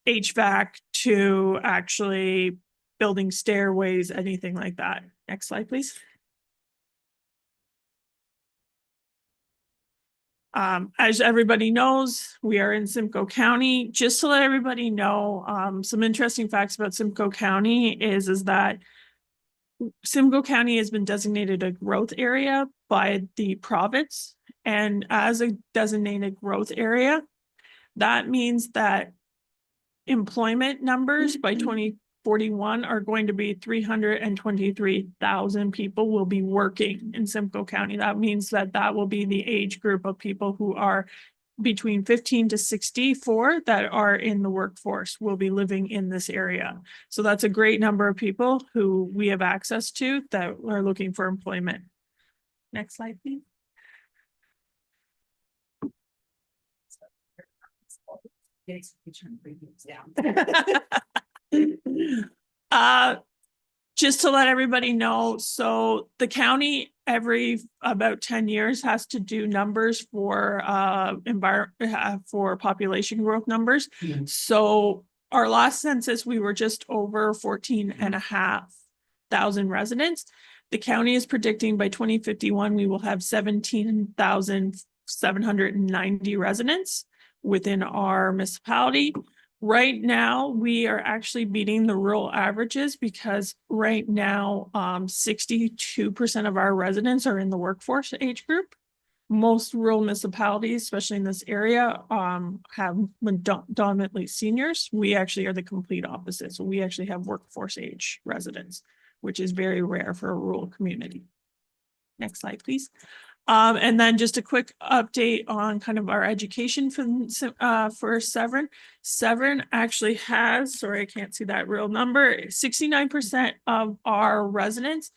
HVAC, to actually building stairways, anything like that. Next slide, please. As everybody knows, we are in Simcoe County. Just to let everybody know, some interesting facts about Simcoe County is that Simcoe County has been designated a growth area by the province. And as a designated growth area, that means that employment numbers by 2041 are going to be 323,000 people will be working in Simcoe County. That means that will be the age group of people who are between 15 to 64 that are in the workforce will be living in this area. So that's a great number of people who we have access to that are looking for employment. Next slide, please. just to let everybody know, so the county every about 10 years has to do numbers for for population growth numbers. So our last census, we were just over 14,500 residents. The county is predicting by 2051, we will have 17,790 residents within our municipality. Right now, we are actually beating the rural averages because right now, 62% of our residents are in the workforce age group. Most rural municipalities, especially in this area, have dominantly seniors. We actually are the complete opposite. So we actually have workforce age residents, which is very rare for a rural community. Next slide, please. And then just a quick update on kind of our education for Severn. Severn actually has, sorry, I can't see that real number, 69% of our residents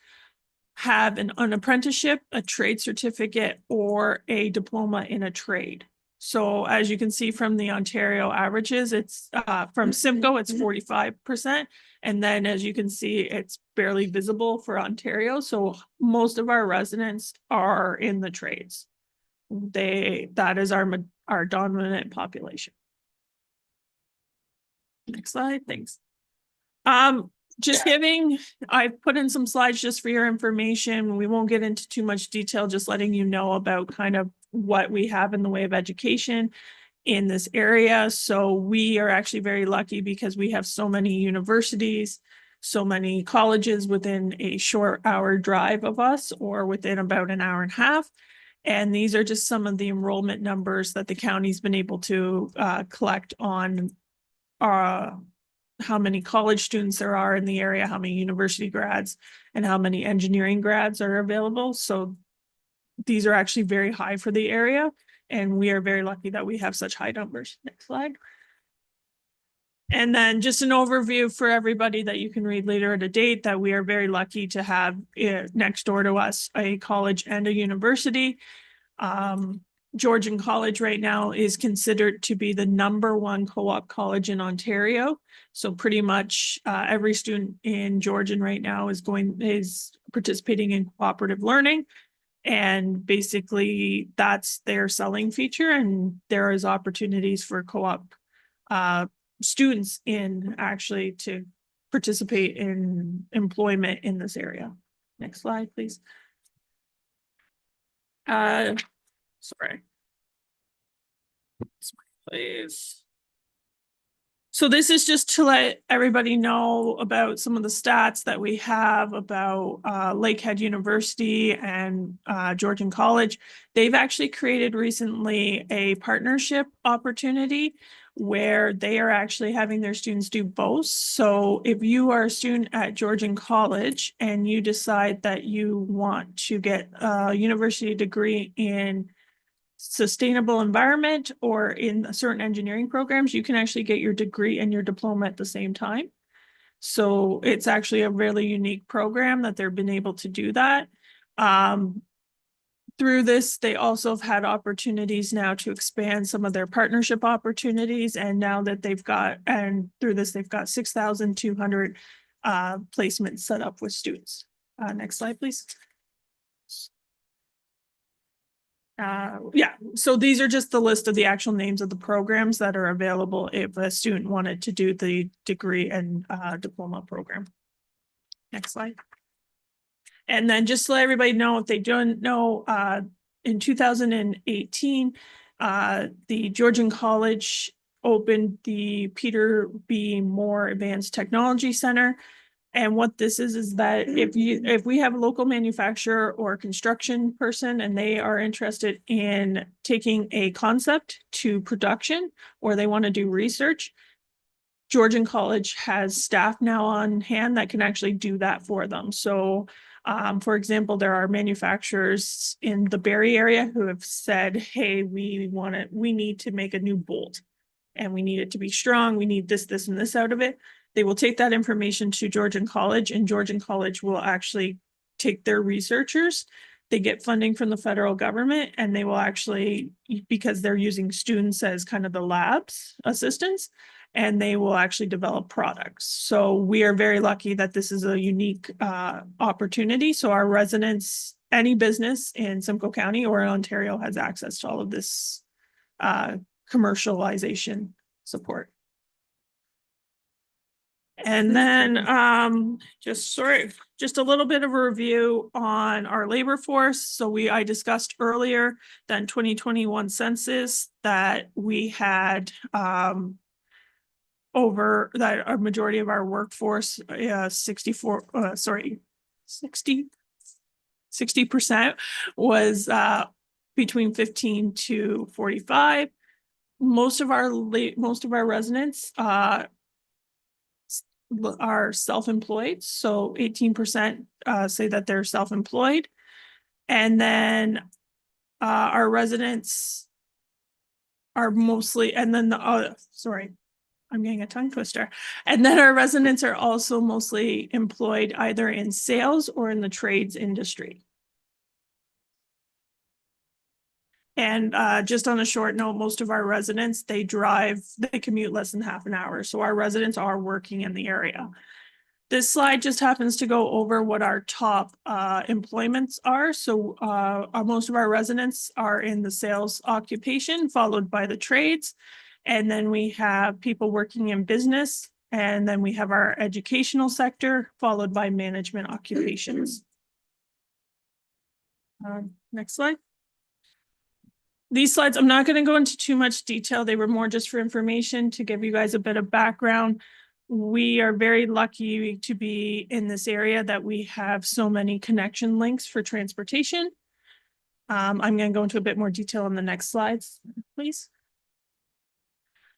have an apprenticeship, a trade certificate, or a diploma in a trade. So as you can see from the Ontario averages, it's from Simcoe, it's 45%. And then as you can see, it's barely visible for Ontario. So most of our residents are in the trades. That is our dominant population. Next slide, thanks. Just giving, I've put in some slides just for your information. We won't get into too much detail, just letting you know about kind of what we have in the way of education in this area. So we are actually very lucky because we have so many universities, so many colleges within a short hour drive of us, or within about an hour and a half. And these are just some of the enrollment numbers that the county's been able to collect on how many college students there are in the area, how many university grads, and how many engineering grads are available. So these are actually very high for the area, and we are very lucky that we have such high numbers. Next slide. And then just an overview for everybody that you can read later at a date, that we are very lucky to have next door to us a college and a university. Georgian College right now is considered to be the #1 co-op college in Ontario. So pretty much every student in Georgian right now is participating in cooperative learning. And basically that's their selling feature. And there is opportunities for co-op students to participate in employment in this area. Next slide, please. Sorry. Please. So this is just to let everybody know about some of the stats that we have about Lakehead University and Georgian College. They've actually created recently a partnership opportunity where they are actually having their students do both. So if you are a student at Georgian College and you decide that you want to get a university degree in sustainable environment or in certain engineering programs, you can actually get your degree and your diploma at the same time. So it's actually a really unique program that they've been able to do that. Through this, they also have had opportunities now to expand some of their partnership opportunities. And now that through this, they've got 6,200 placements set up with students. Next slide, please. Yeah, so these are just the list of the actual names of the programs that are available if a student wanted to do the degree and diploma program. Next slide. And then just to let everybody know, if they don't know, in 2018, the Georgian College opened the Peter B. Moore Advanced Technology Center. And what this is that if we have a local manufacturer or construction person and they are interested in taking a concept to production, or they want to do research, Georgian College has staff now on hand that can actually do that for them. So for example, there are manufacturers in the Barrie area who have said, hey, we need to make a new bolt and we need it to be strong. We need this, this, and this out of it. They will take that information to Georgian College, and Georgian College will actually take their researchers. They get funding from the federal government, and they will actually, because they're using students as kind of the labs assistants, and they will actually develop products. So we are very lucky that this is a unique opportunity. So our residents, any business in Simcoe County or in Ontario has access to all of this commercialization support. And then just a little bit of a review on our labor force. So I discussed earlier that in 2021 census that we had over that a majority of our workforce 60% was between 15 to 45. Most of our residents are self-employed. So 18% say that they're self-employed. And then our residents are mostly, and then I'm getting a tongue twister. And then our residents are also mostly employed either in sales or in the trades industry. And just on a short note, most of our residents, they commute less than half an hour. So our residents are working in the area. This slide just happens to go over what our top employments are. So most of our residents are in the sales occupation, followed by the trades. And then we have people working in business. And then we have our educational sector, followed by management occupations. Next slide. These slides, I'm not going to go into too much detail. They were more just for information to give you guys a bit of background. We are very lucky to be in this area that we have so many connection links for transportation. I'm going to go into a bit more detail in the next slides, please.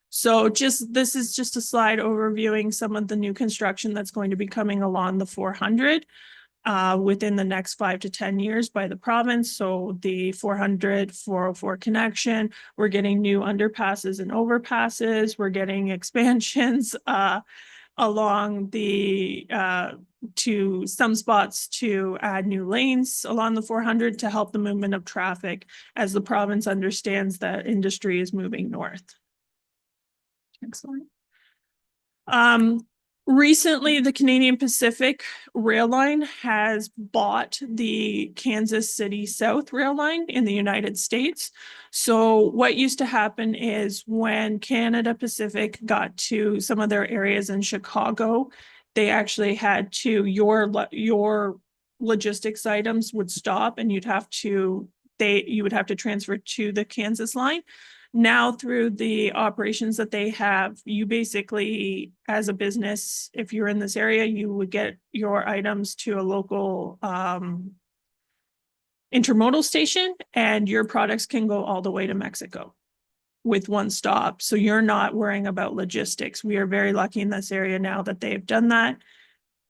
So this is just a slide overviewing some of the new construction that's going to be coming along the 400. Within the next 5 to 10 years by the province. So the 404 connection, we're getting new underpasses and overpasses. We're getting expansions along to some spots to add new lanes along the 400 to help the movement of traffic as the province understands that industry is moving north. Excellent. Recently, the Canadian Pacific Rail Line has bought the Kansas City South Rail Line in the United States. So what used to happen is when Canada Pacific got to some of their areas in Chicago, they actually had to, your logistics items would stop and you would have to transfer to the Kansas line. Now through the operations that they have, you basically, as a business, if you're in this area, you would get your items to a local intermodal station and your products can go all the way to Mexico with one stop. So you're not worrying about logistics. We are very lucky in this area now that they've done that.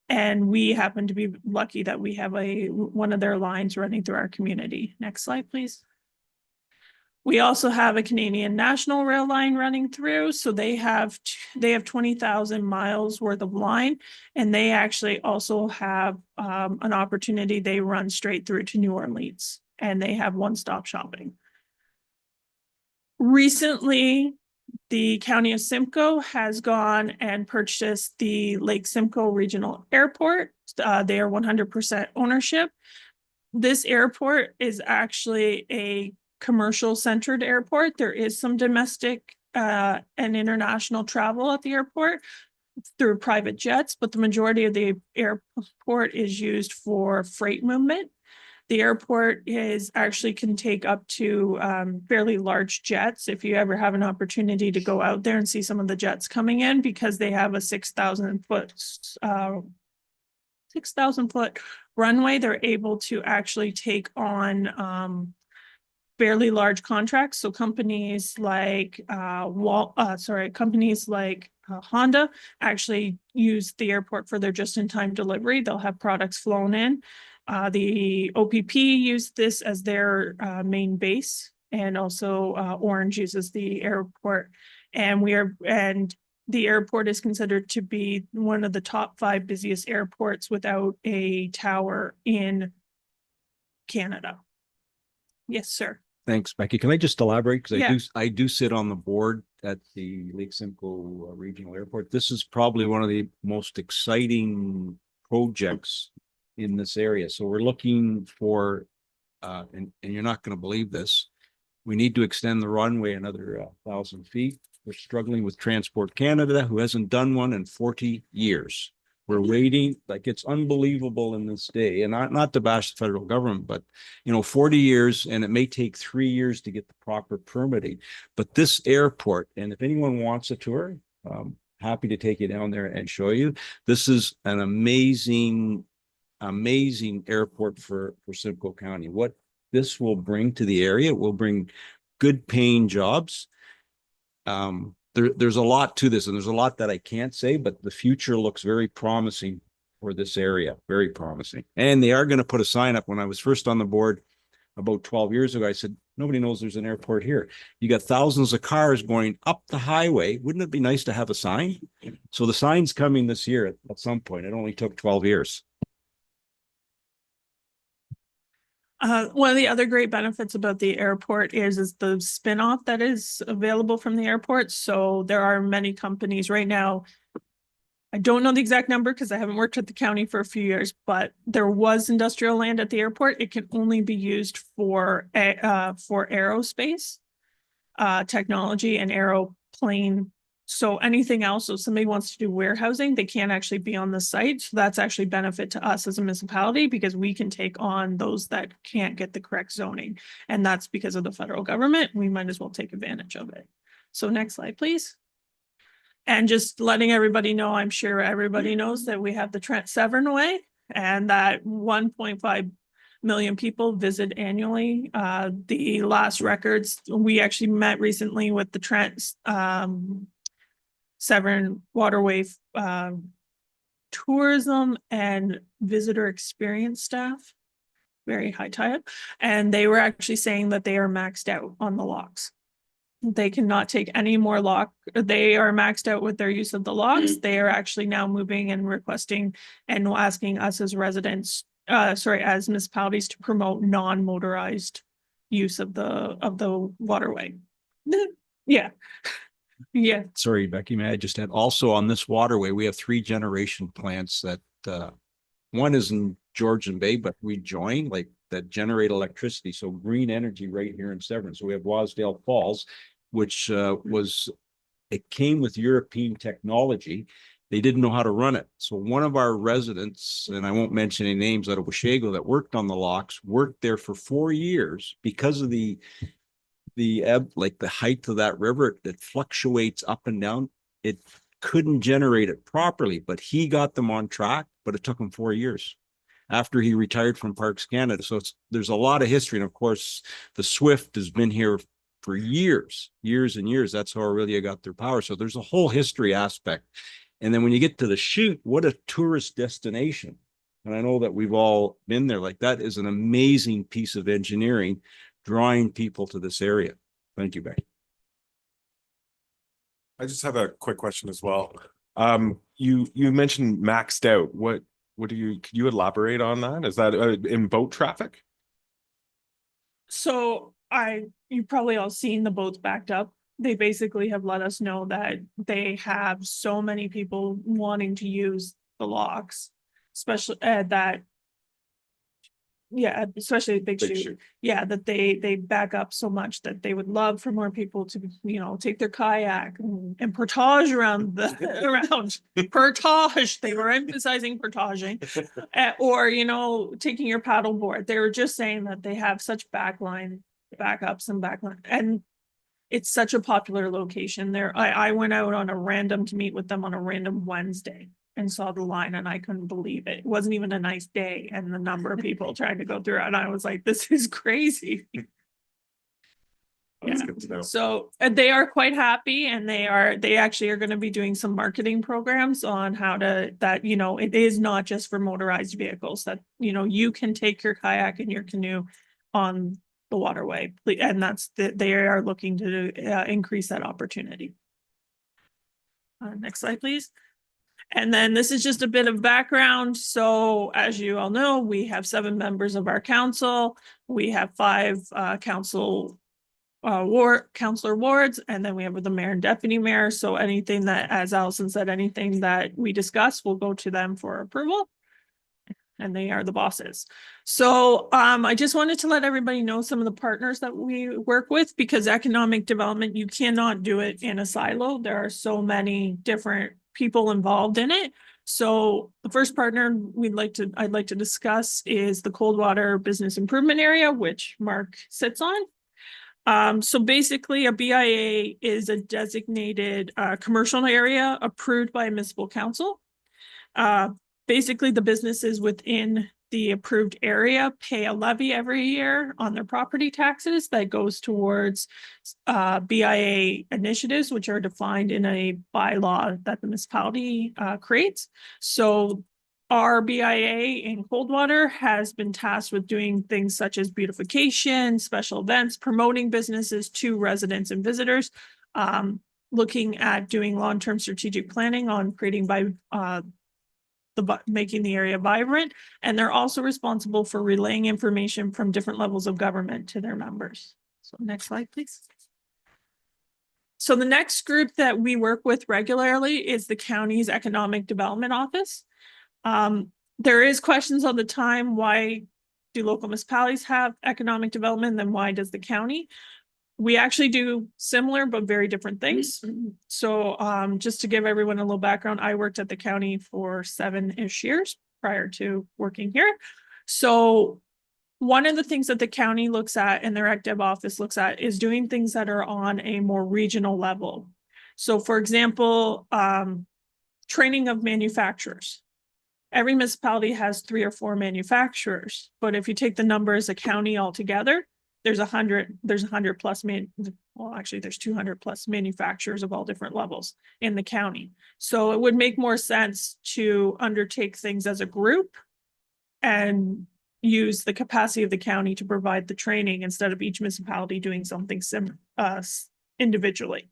And we happen to be lucky that we have one of their lines running through our community. Next slide, please. We also have a Canadian National Rail line running through. So they have 20,000 miles worth of line, and they actually also have an opportunity. They run straight through to New Orleans, and they have one-stop shopping. Recently, the County of Simcoe has gone and purchased the Lake Simcoe Regional Airport. They are 100% ownership. This airport is actually a commercial centered airport. There is some domestic and international travel at the airport through private jets, but the majority of the airport is used for freight movement. The airport can take up to fairly large jets. If you ever have an opportunity to go out there and see some of the jets coming in, because they have a 6,000 foot runway, they're able to actually take on fairly large contracts. So companies like Honda actually use the airport for their just-in-time delivery. They'll have products flown in. The OPP use this as their main base, and also Orange uses the airport. And the airport is considered to be one of the top 5 busiest airports without a tower in Canada. Yes, sir. Thanks, Becky. Can I just elaborate? Because Yeah. I do sit on the board at the Lake Simcoe Regional Airport. This is probably one of the most exciting projects in this area. So we're looking for, and you're not going to believe this, we need to extend the runway another 1,000 feet. We're struggling with Transport Canada, who hasn't done one in 40 years. We're waiting, like it's unbelievable in this day, and not to bash the federal government, but 40 years, and it may take 3 years to get the proper permitting. But this airport, and if anyone wants a tour, happy to take you down there and show you. This is an amazing airport for Simcoe County. What this will bring to the area, it will bring good paying jobs. There's a lot to this, and there's a lot that I can't say, but the future looks very promising for this area, very promising. And they are going to put a sign up. When I was first on the board about 12 years ago, I said, nobody knows there's an airport here. You got thousands of cars going up the highway. Wouldn't it be nice to have a sign? So the sign's coming this year at some point. It only took 12 years. One of the other great benefits about the airport is the spin-off that is available from the airport. So there are many companies right now. I don't know the exact number because I haven't worked at the county for a few years, but there was industrial land at the airport. It can only be used for aerospace technology and aeroplane. So anything else, if somebody wants to do warehousing, they can't actually be on the site. So that's actually benefit to us as a municipality because we can take on those that can't get the correct zoning. And that's because of the federal government. We might as well take advantage of it. So next slide, please. And just letting everybody know, I'm sure everybody knows that we have the Severn Way and that 1.5 million people visit annually. The last records, we actually met recently with the Severn Waterway tourism and visitor experience staff, very high type, and they were actually saying that they are maxed out on the locks. They cannot take any more lock. They are maxed out with their use of the locks. They are actually now moving and requesting and asking us as residents, as municipalities to promote non-motorized use of the waterway. Yeah. Yeah. Sorry, Becky, may I just add, also on this waterway, we have 3 generation plants that, one is in Georgian Bay, but we join that generate electricity. So green energy right here in Severn. So we have Wasdale Falls, which it came with European technology. They didn't know how to run it. So one of our residents, and I won't mention any names, out of Washago that worked on the locks, worked there for 4 years because of the ebb, like the height of that river that fluctuates up and down. It couldn't generate it properly, but he got them on track, but it took him 4 years after he retired from Parks Canada. So there's a lot of history. And of course, the Swift has been here for years and years. That's how Aurelia got their power. So there's a whole history aspect. And then when you get to the chute, what a tourist destination. And I know that we've all been there. Like, that is an amazing piece of engineering, drawing people to this area. Thank you, Becky. I just have a quick question as well. You mentioned maxed out. Could you elaborate on that? Is that in boat traffic? So you've probably all seen the boats backed up. They basically have let us know that they have so many people wanting to use the locks, especially especially Big Chute. Yeah, that they back up so much that they would love for more people to, take their kayak and portage around portage. They were emphasizing portaging, or, taking your paddle board. They were just saying that they have such backups and backline, and it's such a popular location there. I went out to meet with them on a random Wednesday and saw the line, and I couldn't believe it. It wasn't even a nice day, and the number of people trying to go through it, and I was like, this is crazy. That's good to know. So they are quite happy, and they actually are going to be doing some marketing programs on how it is not just for motorized vehicles, that, you can take your kayak and your canoe on the waterway, and they are looking to increase that opportunity. Next slide, please. And then this is just a bit of background. So as you all know, we have 7 members of our council. We have 5 councilor wards, and then we have the mayor and deputy mayor. So anything that, as Allison said, anything that we discuss will go to them for approval. And they are the bosses. So I just wanted to let everybody know some of the partners that we work with, because economic development, you cannot do it in a silo. There are so many different people involved in it. So the first partner I'd like to discuss is the Coldwater Business Improvement Area, which Mark sits on. So basically a BIA is a designated commercial area approved by a municipal council. Basically the businesses within the approved area pay a levy every year on their property taxes that goes towards BIA initiatives, which are defined in a bylaw that the municipality creates. So our BIA in Coldwater has been tasked with doing things such as beautification, special events, promoting businesses to residents and visitors, looking at doing long-term strategic planning on creating making the area vibrant. And they're also responsible for relaying information from different levels of government to their members. So next slide, please. So the next group that we work with regularly is the county's Economic Development Office. There is questions all the time, why do local municipalities have economic development, then why does the county? We actually do similar but very different things. So just to give everyone a little background, I worked at the county for 7-ish years prior to working here. So one of the things that the county looks at and their ECDev office looks at is doing things that are on a more regional level. So for example, training of manufacturers. Every municipality has 3 or 4 manufacturers, but if you take the number as a county altogether, there's 100 plus there's 200 plus manufacturers of all different levels in the county. So it would make more sense to undertake things as a group and use the capacity of the county to provide the training instead of each municipality doing something individually.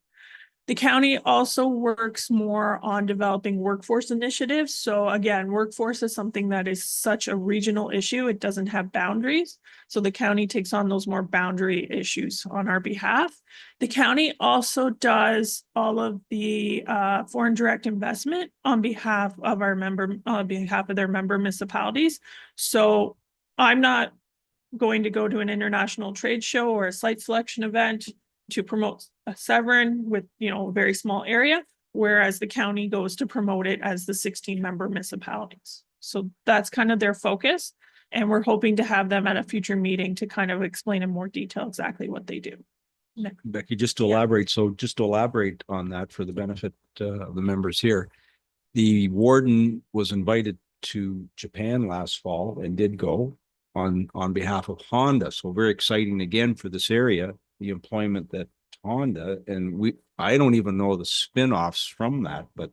The county also works more on developing workforce initiatives. So again, workforce is something that is such a regional issue. It doesn't have boundaries. So the county takes on those more boundary issues on our behalf. The county also does all of the foreign direct investment on behalf of their member municipalities. So I'm not going to go to an international trade show or a site selection event to promote a Severn with, a very small area, whereas the county goes to promote it as the 16 member municipalities. So that's kind of their focus. And we're hoping to have them at a future meeting to kind of explain in more detail exactly what they do. Becky, just to elaborate. So just to elaborate on that for the benefit of the members here, the warden was invited to Japan last fall and did go on behalf of Honda. So very exciting again for this area, the employment that Honda, and I don't even know the spin-offs from that, but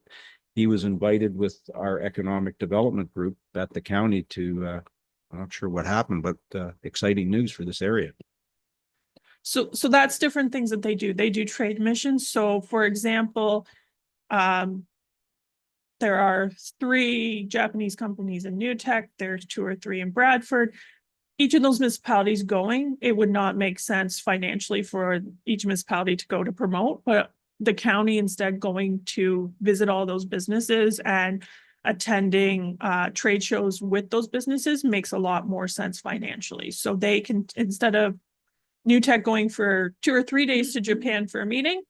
he was invited with our economic development group at the county to, I'm not sure what happened, but exciting news for this area. So that's different things that they do. They do trade missions. So for example, there are 3 Japanese companies in New Tech. There's 2 or 3 in Bradford. Each of those municipalities going, it would not make sense financially for each municipality to go to promote, but the county instead going to visit all those businesses and attending trade shows with those businesses makes a lot more sense financially. So they can, instead of New Tech going for 2 or 3 days to Japan for a meeting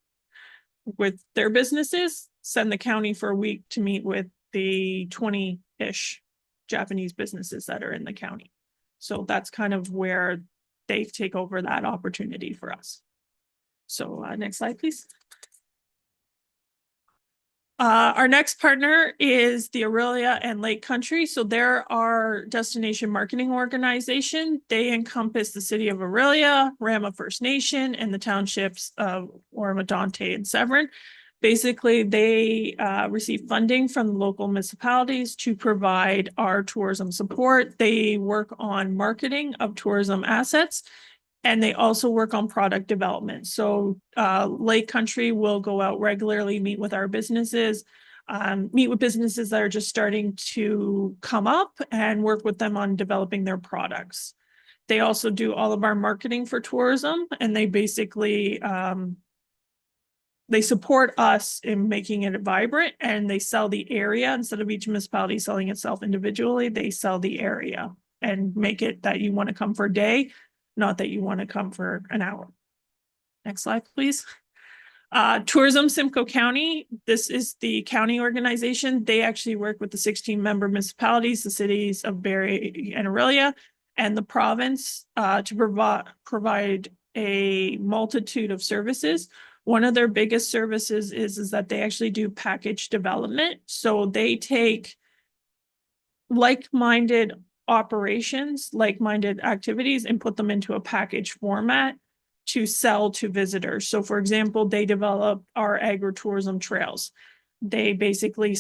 with their businesses, send the county for a week to meet with the 20-ish Japanese businesses that are in the county. So that's kind of where they take over that opportunity for us. So next slide, please. Our next partner is the Aurelia and Lake Country. So they're our destination marketing organization. They encompass the city of Aurelia, Rama First Nation, and the townships of Ormadonte and Severn. Basically, they receive funding from local municipalities to provide our tourism support. They work on marketing of tourism assets, and they also work on product development. So Lake Country will go out regularly, meet with our businesses, meet with businesses that are just starting to come up and work with them on developing their products. They also do all of our marketing for tourism, and they basically they support us in making it vibrant, and they sell the area instead of each municipality selling itself individually. They sell the area and make it that you want to come for a day, not that you want to come for an hour. Next slide, please. Tourism Simcoe County. This is the county organization. They actually work with the 16-member municipalities, the cities of Barrie and Orillia, and the province to provide a multitude of services. One of their biggest services is that they actually do package development. So they take like-minded operations, like-minded activities, and put them into a package format to sell to visitors. So for example, they develop our agritourism trails. They basically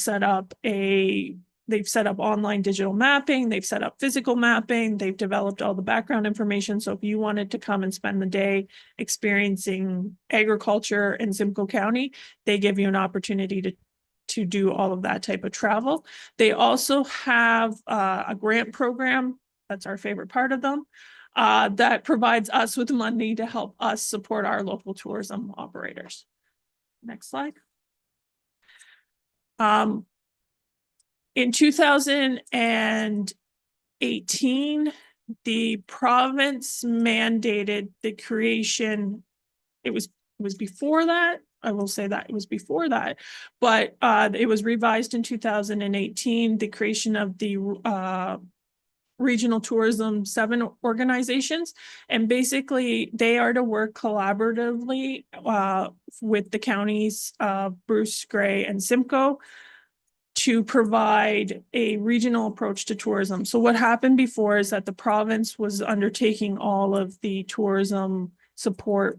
they've set up online digital mapping, they've set up physical mapping, they've developed all the background information. So if you wanted to come and spend the day experiencing agriculture in Simcoe County, they give you an opportunity to do all of that type of travel. They also have a grant program, that's our favorite part of them, that provides us with money to help us support our local tourism operators. Next slide. In 2018, the province mandated the creation. It was before that. I will say that it was before that, but it was revised in 2018, the creation of the regional tourism Severn organizations. And basically they are to work collaboratively with the counties of Bruce, Grey, and Simcoe to provide a regional approach to tourism. So what happened before is that the province was undertaking all of the tourism support,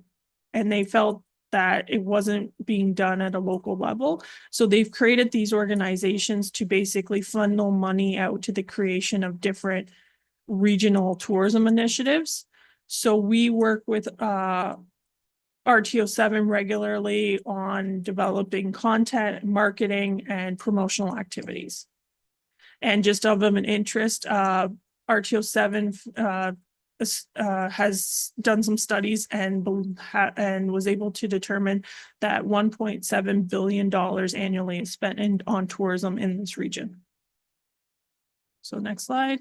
and they felt that it wasn't being done at a local level. So they've created these organizations to basically funnel money out to the creation of different regional tourism initiatives. So we work with RTO Severn regularly on developing content, marketing, and promotional activities. And just of an interest, RTO Severn has done some studies and was able to determine that $1.7 billion annually is spent on tourism in this region. So next slide.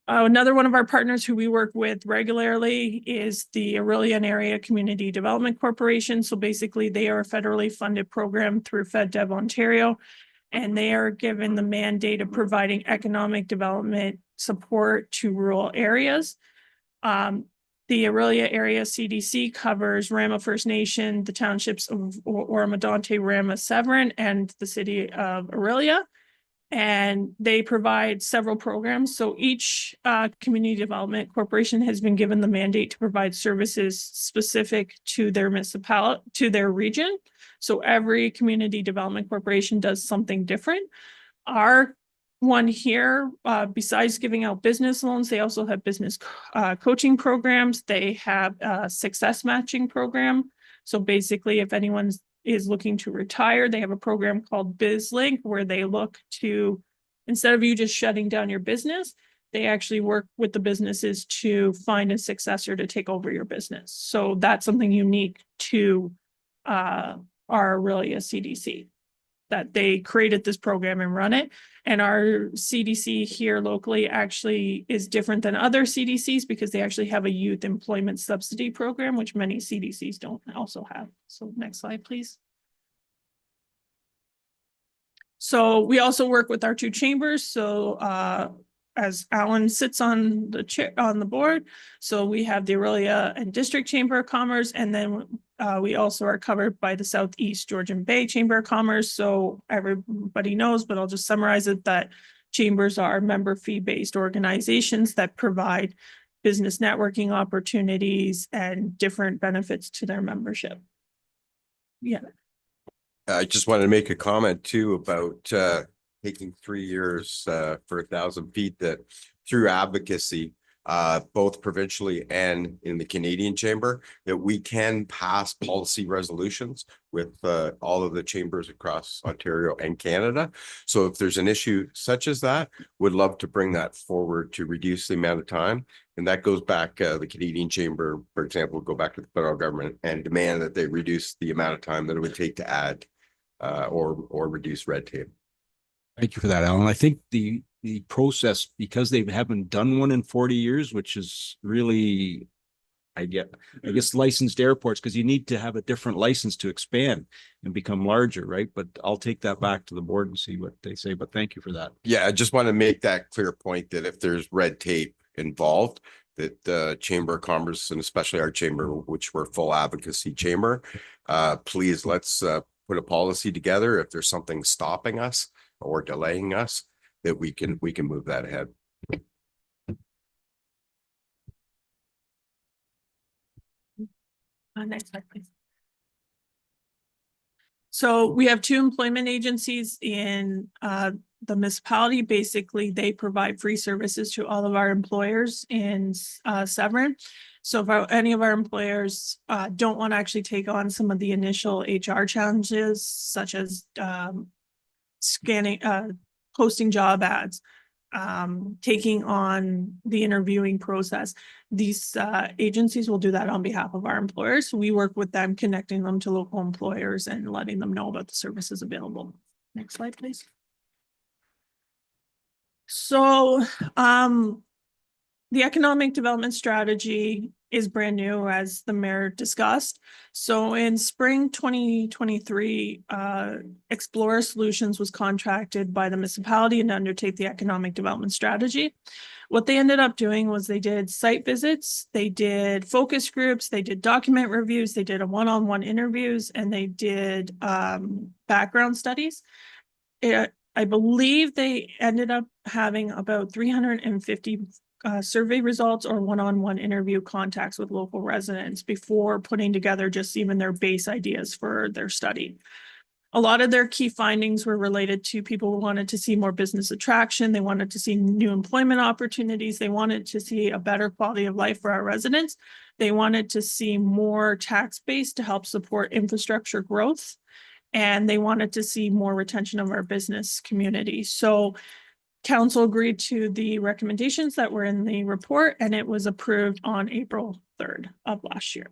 Another one of our partners who we work with regularly is the Orillia Area Community Development Corporation. So basically they are a federally funded program through FedDev Ontario, and they are given the mandate of providing economic development support to rural areas. The Orillia Area CDC covers Rama First Nation, the townships of Oromodonte, Rama, Severn, and the city of Orillia. And they provide several programs. So each community development corporation has been given the mandate to provide services specific to their municipality, to their region. So every community development corporation does something different. Our one here, besides giving out business loans, they also have business coaching programs. They have a success matching program. So basically, if anyone is looking to retire, they have a program called BizLink where they look to, instead of you just shutting down your business, they actually work with the businesses to find a successor to take over your business. So that's something unique to our Orillia CDC, that they created this program and run it. And our CDC here locally actually is different than other CDCs because they actually have a youth employment subsidy program, which many CDCs don't also have. So next slide, please. So we also work with our two chambers. So as Alan sits on the chair on the board, so we have the Orillia and District Chamber of Commerce, and then we also are covered by the Southeast Georgian Bay Chamber of Commerce. So everybody knows, but I'll just summarize it, that chambers are member fee-based organizations that provide business networking opportunities and different benefits to their membership. Yeah. I just wanted to make a comment too about taking 3 years for 1,000 feet, that through advocacy, both provincially and in the Canadian Chamber, that we can pass policy resolutions with all of the chambers across Ontario and Canada. So if there's an issue such as that, would love to bring that forward to reduce the amount of time. And that goes back, the Canadian Chamber, for example, would go back to the federal government and demand that they reduce the amount of time that it would take to add or reduce red tape. Thank you for that, Alan. I think the process, because they haven't done one in 40 years, which is really, I guess licensed airports, because you need to have a different license to expand and become larger, right? But I'll take that back to the board and see what they say, but thank you for that. Yeah, I just want to make that clear point that if there's red tape involved, that the Chamber of Commerce, and especially our chamber, which we're full advocacy chamber, please let's put a policy together. If there's something stopping us or delaying us, that we can move that ahead. Next slide, please. So we have two employment agencies in the municipality. Basically, they provide free services to all of our employers in Severn. So if any of our employers don't want to actually take on some of the initial HR challenges, such as scanning, posting job ads, taking on the interviewing process, these agencies will do that on behalf of our employers. We work with them, connecting them to local employers and letting them know about the services available. Next slide, please. So the economic development strategy is brand new, as the mayor discussed. So in spring 2023, Explorer Solutions was contracted by the municipality to undertake the economic development strategy. What they ended up doing was they did site visits, they did focus groups, they did document reviews, they did a one-on-one interviews, and they did background studies. I believe they ended up having about 350 survey results or one-on-one interview contacts with local residents before putting together just even their base ideas for their study. A lot of their key findings were related to people who wanted to see more business attraction. They wanted to see new employment opportunities. They wanted to see a better quality of life for our residents. They wanted to see more tax base to help support infrastructure growth. And they wanted to see more retention of our business community. So council agreed to the recommendations that were in the report, and it was approved on April 3rd of last year.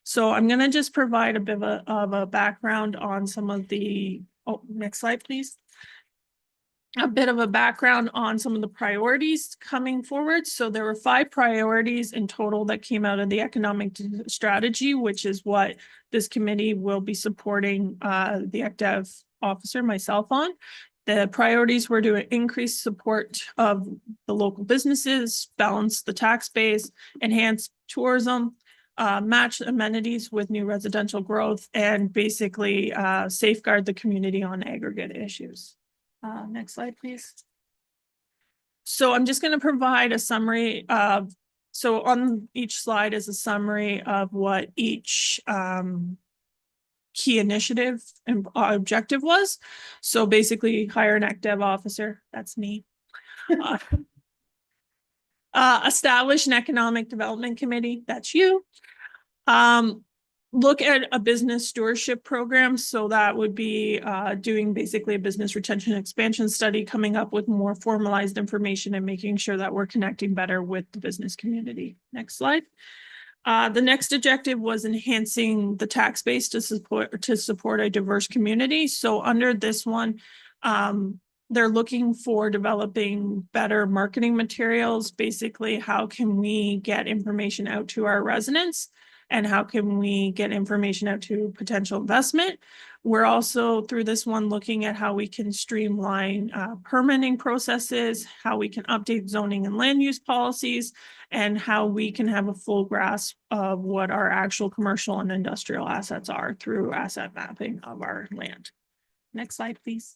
So I'm going to just provide a bit of a background on some of the, next slide, please. A bit of a background on some of the priorities coming forward. So there were 5 priorities in total that came out of the economic strategy, which is what this committee will be supporting the ECDEV officer, myself, on. The priorities were to increase support of the local businesses, balance the tax base, enhance tourism, match amenities with new residential growth, and basically safeguard the community on aggregate issues. Next slide, please. So I'm just going to provide a summary of, so on each slide is a summary of what each key initiative and objective was. So basically hire an ECDEV officer, that's me. Establish an economic development committee, that's you. Look at a business stewardship program. So that would be doing basically a business retention expansion study, coming up with more formalized information and making sure that we're connecting better with the business community. Next slide. The next objective was enhancing the tax base to support a diverse community. So under this one, they're looking for developing better marketing materials. Basically, how can we get information out to our residents? And how can we get information out to potential investment? We're also, through this one, looking at how we can streamline permitting processes, how we can update zoning and land use policies, and how we can have a full grasp of what our actual commercial and industrial assets are through asset mapping of our land. Next slide, please.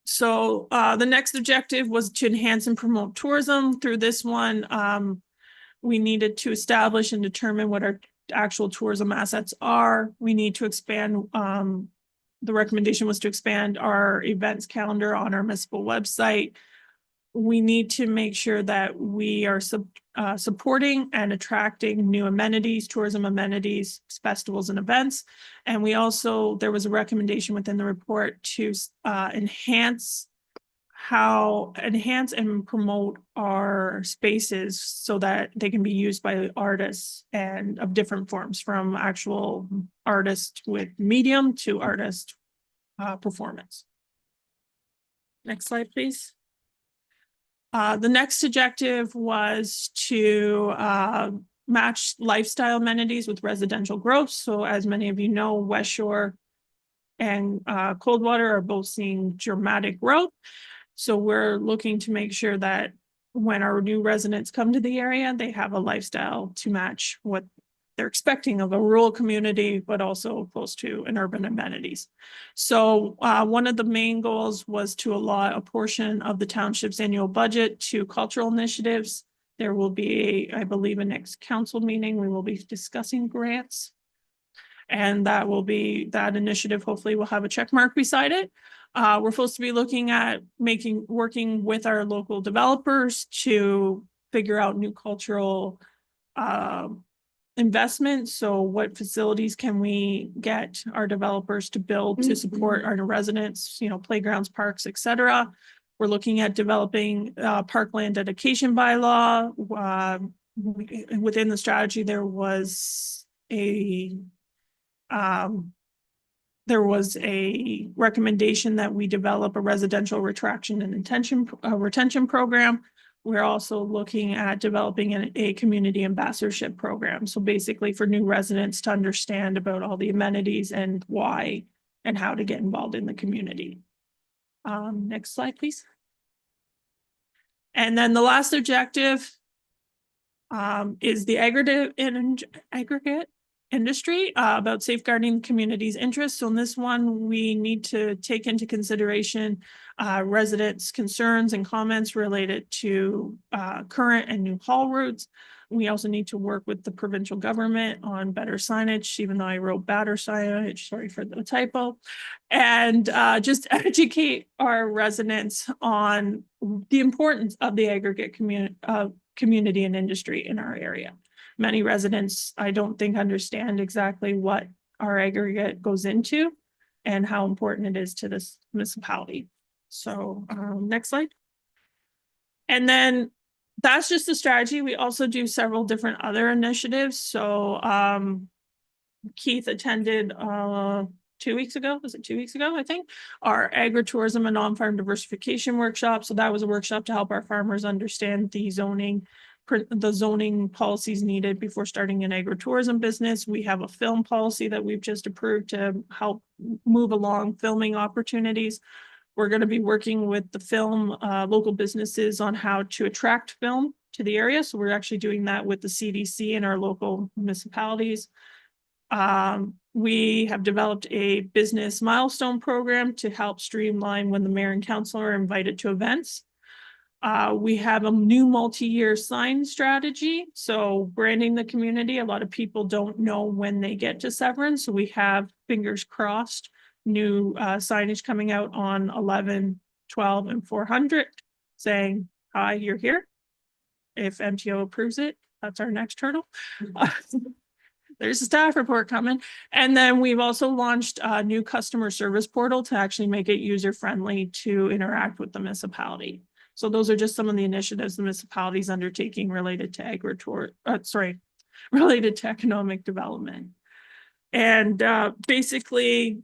So the next objective was to enhance and promote tourism. Through this one, we needed to establish and determine what our actual tourism assets are. We need to expand the recommendation was to expand our events calendar on our municipal website. We need to make sure that we are supporting and attracting new amenities, tourism amenities, festivals and events. And we also, there was a recommendation within the report to enhance and promote our spaces so that they can be used by artists and of different forms, from actual artists with medium to artist performance. Next slide, please. The next objective was to match lifestyle amenities with residential growth. So as many of you know, West Shore and Coldwater are both seeing dramatic growth. So we're looking to make sure that when our new residents come to the area, they have a lifestyle to match what they're expecting of a rural community, but also close to an urban amenities. So one of the main goals was to allot a portion of the township's annual budget to cultural initiatives. There will be, I believe, a next council meeting, we will be discussing grants. And that initiative hopefully will have a check mark beside it. We're supposed to be looking at working with our local developers to figure out new cultural investments. So what facilities can we get our developers to build to support our residents, playgrounds, parks, etc. We're looking at developing parkland dedication bylaw. Within the strategy, there was a recommendation that we develop a residential retraction and retention program. We're also looking at developing a community ambassadorship program. So basically for new residents to understand about all the amenities and why and how to get involved in the community. Next slide, please. And then the last objective is the aggregate industry, about safeguarding the community's interests. So in this one, we need to take into consideration residents' concerns and comments related to current and new haul routes. We also need to work with the provincial government on better signage, even though I wrote better signage, sorry for the typo, and just educate our residents on the importance of the aggregate community and industry in our area. Many residents, I don't think, understand exactly what our aggregate goes into and how important it is to this municipality. So next slide. And then that's just the strategy. We also do several different other initiatives. So Keith attended 2 weeks ago, was it 2 weeks ago, I think, our agritourism and non-farm diversification workshop. So that was a workshop to help our farmers understand the zoning policies needed before starting an agritourism business. We have a film policy that we've just approved to help move along filming opportunities. We're going to be working with the film local businesses on how to attract film to the area. So we're actually doing that with the CDC and our local municipalities. We have developed a business milestone program to help streamline when the mayor and council are invited to events. We have a new multi-year sign strategy. So branding the community, a lot of people don't know when they get to Severn. So we have, fingers crossed, new signage coming out on 11, 12, and 400 saying, hi, you're here. If MTO approves it, that's our next hurdle. There's a staff report coming. And then we've also launched a new customer service portal to actually make it user-friendly to interact with the municipality. So those are just some of the initiatives the municipality is undertaking related to related to economic development. And basically,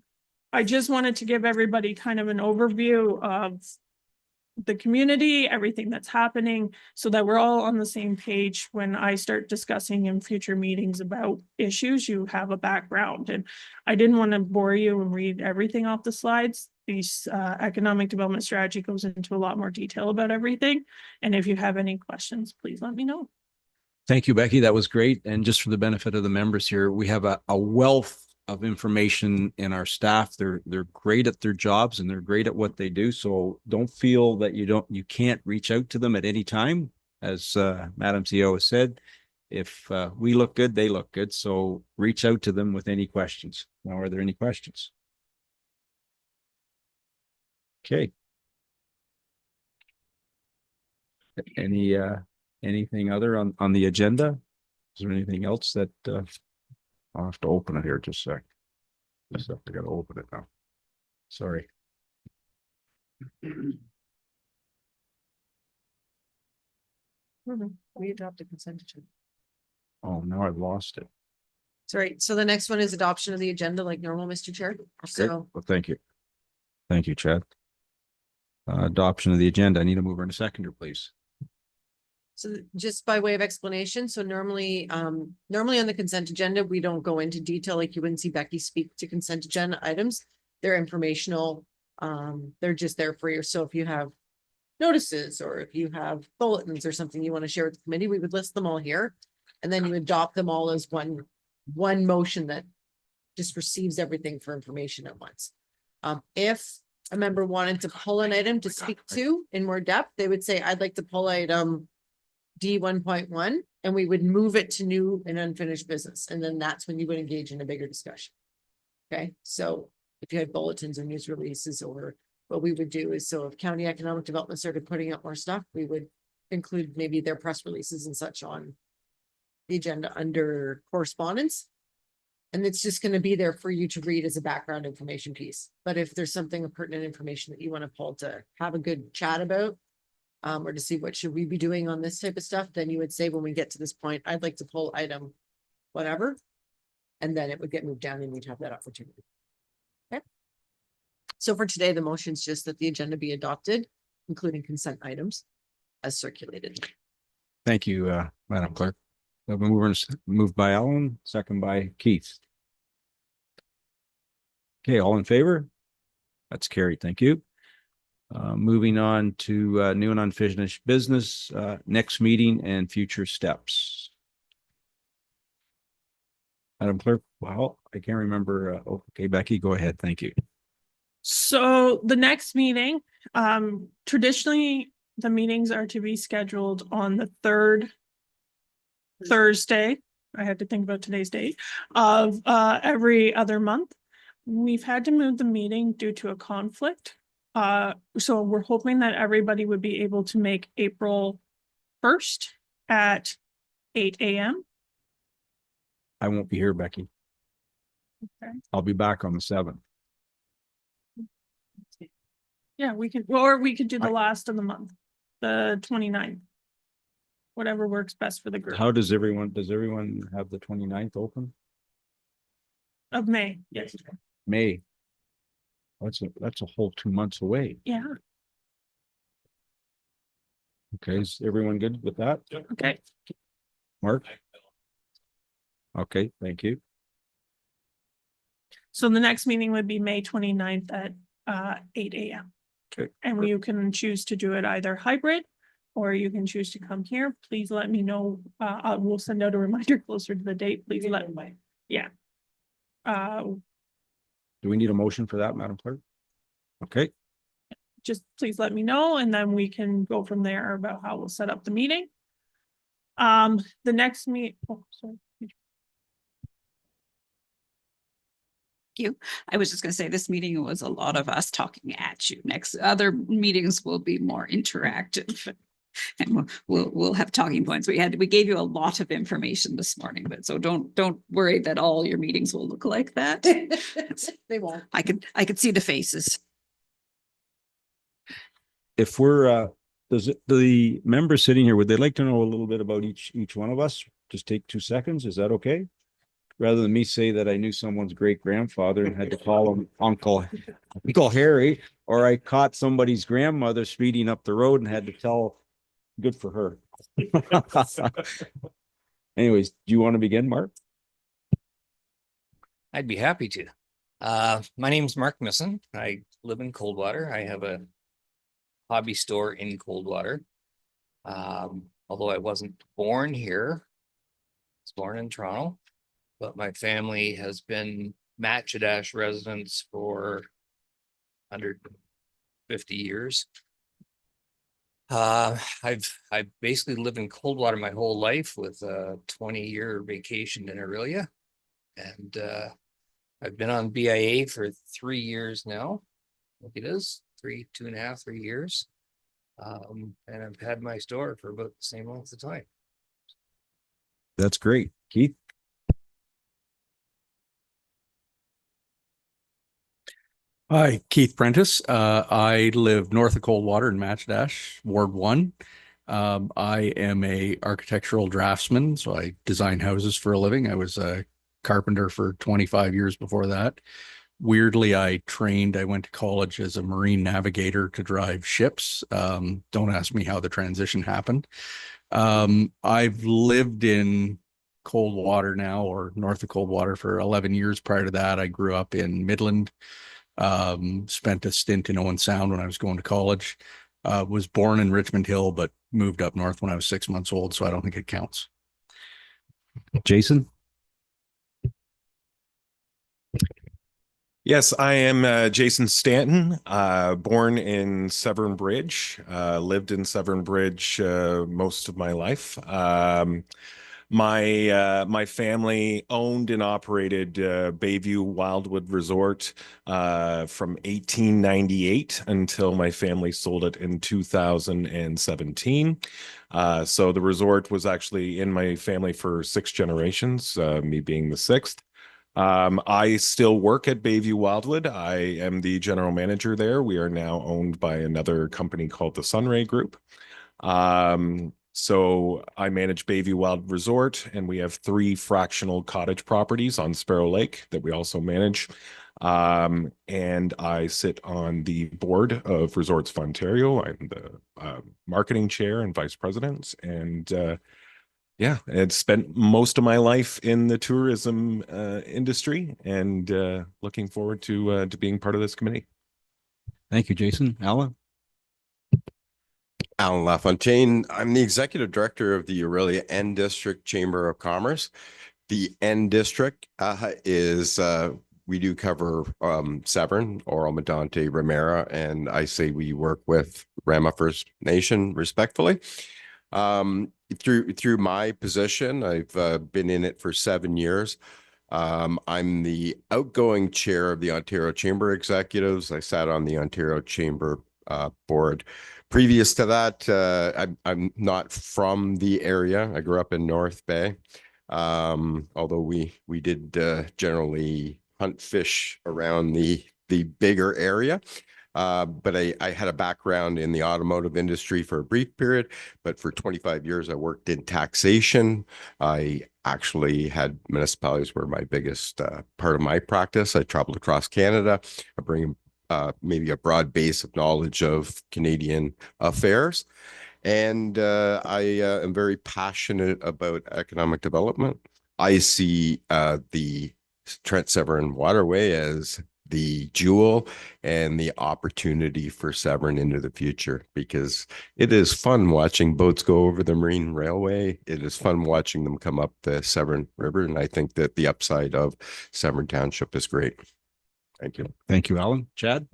I just wanted to give everybody kind of an overview of the community, everything that's happening, so that we're all on the same page when I start discussing in future meetings about issues. You have a background, and I didn't want to bore you and read everything off the slides. These economic development strategy goes into a lot more detail about everything. And if you have any questions, please let me know. Thank you, Becky. That was great. And just for the benefit of the members here, we have a wealth of information in our staff. They're great at their jobs and they're great at what they do. So don't feel that you can't reach out to them at any time. As Madam CEO has said, if we look good, they look good. So reach out to them with any questions. Now, are there any questions? Okay. Any, anything other on the agenda? Is there anything else that, I'll have to open it here just a sec. Just have to gotta open it now. Sorry. We adopted consent agenda. Oh, now I've lost it. Sorry, so the next one is adoption of the agenda like normal, Mr. Chair. Okay, So well, thank you. Thank you, Chad. Adoption of the agenda. I need a mover and a seconder, please. So just by way of explanation, so normally on the consent agenda, we don't go into detail, like you wouldn't see Becky speak to consent agenda items. They're informational. They're just there for you. So if you have notices or if you have bulletins or something you want to share with the committee, we would list them all here. And then you adopt them all as one motion that just receives everything for information at once. If a member wanted to pull an item to speak to in more depth, they would say, I'd like to pull item D 1.1, and we would move it to new and unfinished business. And then that's when you would engage in a bigger discussion. Okay, so if you had bulletins or news releases, or what we would do is, so if County Economic Development started putting up more stuff, we would include maybe their press releases and such on the agenda under correspondence. And it's just going to be there for you to read as a background information piece. But if there's something of pertinent information that you want to pull to have a good chat about, or to see what should we be doing on this type of stuff, then you would say, when we get to this point, I'd like to pull item whatever. And then it would get moved down and we'd have that opportunity. Okay. So for today, the motion is just that the agenda be adopted, including consent items as circulated. Thank you, Madam Clerk. We have a moved by Alan, second by Keith. Okay, all in favor? That's carried. Thank you. Moving on to new and unfinished business, next meeting and future steps. Madam Clerk, well, I can't remember. Okay, Becky, go ahead. Thank you. So the next meeting, traditionally, the meetings are to be scheduled on the third Thursday. I had to think about today's date of every other month. We've had to move the meeting due to a conflict. So we're hoping that everybody would be able to make April 1st at 8 a.m. I won't be here, Becky. Okay. I'll be back on the 7th. Yeah, we could, or we could do the last of the month, the 29th. Whatever works best for the group How does everyone have the 29th open? of May. Yes. May. That's a whole 2 months away. Yeah. Okay, is everyone good with that? Okay. Mark? Okay, thank you. So the next meeting would be May 29th at 8 a.m. Okay. And you can choose to do it either hybrid, or you can choose to come here. Please let me know. I will send out a reminder closer to the date. Please let me. Yeah. Do we need a motion for that, Madam Clerk? Okay, Just please let me know, and then we can go from there about how we'll set up the meeting. The next oh, sorry. I was just gonna say, this meeting was a lot of us talking at you. Next, other meetings will be more interactive. And we'll have talking points. We gave you a lot of information this morning, but so don't worry that all your meetings will look like that. They won't. I could see the faces. if we're, the members sitting here, would they like to know a little bit about each one of us? Just take 2 seconds. Is that okay? Rather than me say that I knew someone's great grandfather and had to call him Uncle Harry, or I caught somebody's grandmother speeding up the road and had to tell, good for her. Anyways, do you want to begin, Mark? I'd be happy to. My name's Mark Misson. I live in Coldwater. I have a hobby store in Coldwater. Although I wasn't born here, I was born in Toronto, but my family has been Matchedash residents for 150 years. I've basically lived in Coldwater my whole life with a 20-year vacation in Aurelia. And I've been on BIA for 3 years now, I think it is. 2.5, 3 years. And I've had my store for about the same length of time. That's great. Keith? Hi, Keith Prentice. I live north of Coldwater in Matchdash, Ward 1. I am a architectural draftsman, so I design houses for a living. I was a carpenter for 25 years before that. Weirdly, I went to college as a marine navigator to drive ships. Don't ask me how the transition happened. I've lived in Coldwater now, or north of Coldwater, for 11 years. Prior to that, I grew up in Midland. Spent a stint in Owen Sound when I was going to college. Was born in Richmond Hill, but moved up north when I was 6 months old, so I don't think it counts. Jason? Yes, I am Jason Stanton, born in Severn Bridge, lived in Severn Bridge most of my life. My family owned and operated Bayview Wildwood Resort from 1898 until my family sold it in 2017. So the resort was actually in my family for 6 generations, me being the 6th. I still work at Bayview Wildwood. I am the general manager there. We are now owned by another company called the Sunray Group. So I manage Bayview Wild Resort, and we have 3 fractional cottage properties on Sparrow Lake that we also manage. And I sit on the board of Resorts of Ontario. I'm the marketing chair and vice president, and yeah, I've spent most of my life in the tourism industry, and looking forward to being part of this committee. Thank you, Jason. Alan? Alan LaFontaine. I'm the executive director of the Aurelia N District Chamber of Commerce. The N District is we do cover Severn, Oro, Medonte, Ramera, and I say we work with Rama First Nation respectfully. Through my position, I've been in it for 7 years. I'm the outgoing chair of the Ontario Chamber Executives. I sat on the Ontario Chamber board. Previous to that, I'm not from the area. I grew up in North Bay, although we did generally hunt fish around the bigger area. But I had a background in the automotive industry for a brief period, but for 25 years, I worked in taxation. I actually had municipalities were my biggest part of my practice. I traveled across Canada. I bring maybe a broad base of knowledge of Canadian affairs. And I am very passionate about economic development. I see the Trent Severn Waterway as the jewel and the opportunity for Severn into the future, because it is fun watching boats go over the Marine Railway. It is fun watching them come up the Severn River. And I think that the upside of Severn Township is great. Thank you. Thank you, Alan. Chad?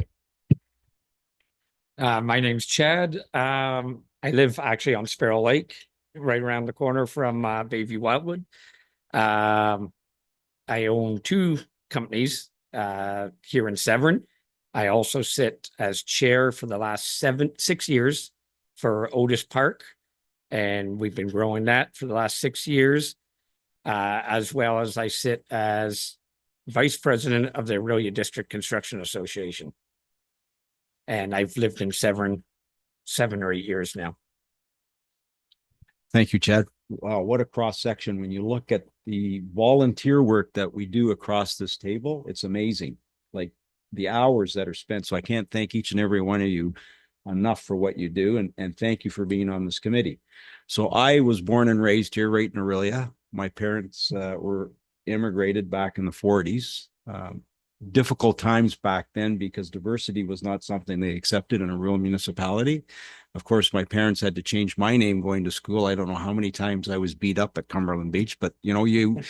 My name's Chad. I live actually on Sparrow Lake, right around the corner from Bayview Wildwood. I own 2 companies here in Severn. I also sit as chair for the last 6 years for Otis Park, and we've been growing that for the last 6 years, as well as I sit as vice president of the Aurelia District Construction Association. And I've lived in Severn 7 or 8 years now. Thank you, Chad. Wow, what a cross section. When you look at the volunteer work that we do across this table, it's amazing. Like the hours that are spent. So I can't thank each and every one of you enough for what you do. And thank you for being on this committee. So I was born and raised here right in Aurelia. My parents were immigrated back in the 40s. Difficult times back then because diversity was not something they accepted in a rural municipality. Of course, my parents had to change my name going to school. I don't know how many times I was beat up at Cumberland Beach, but you know, you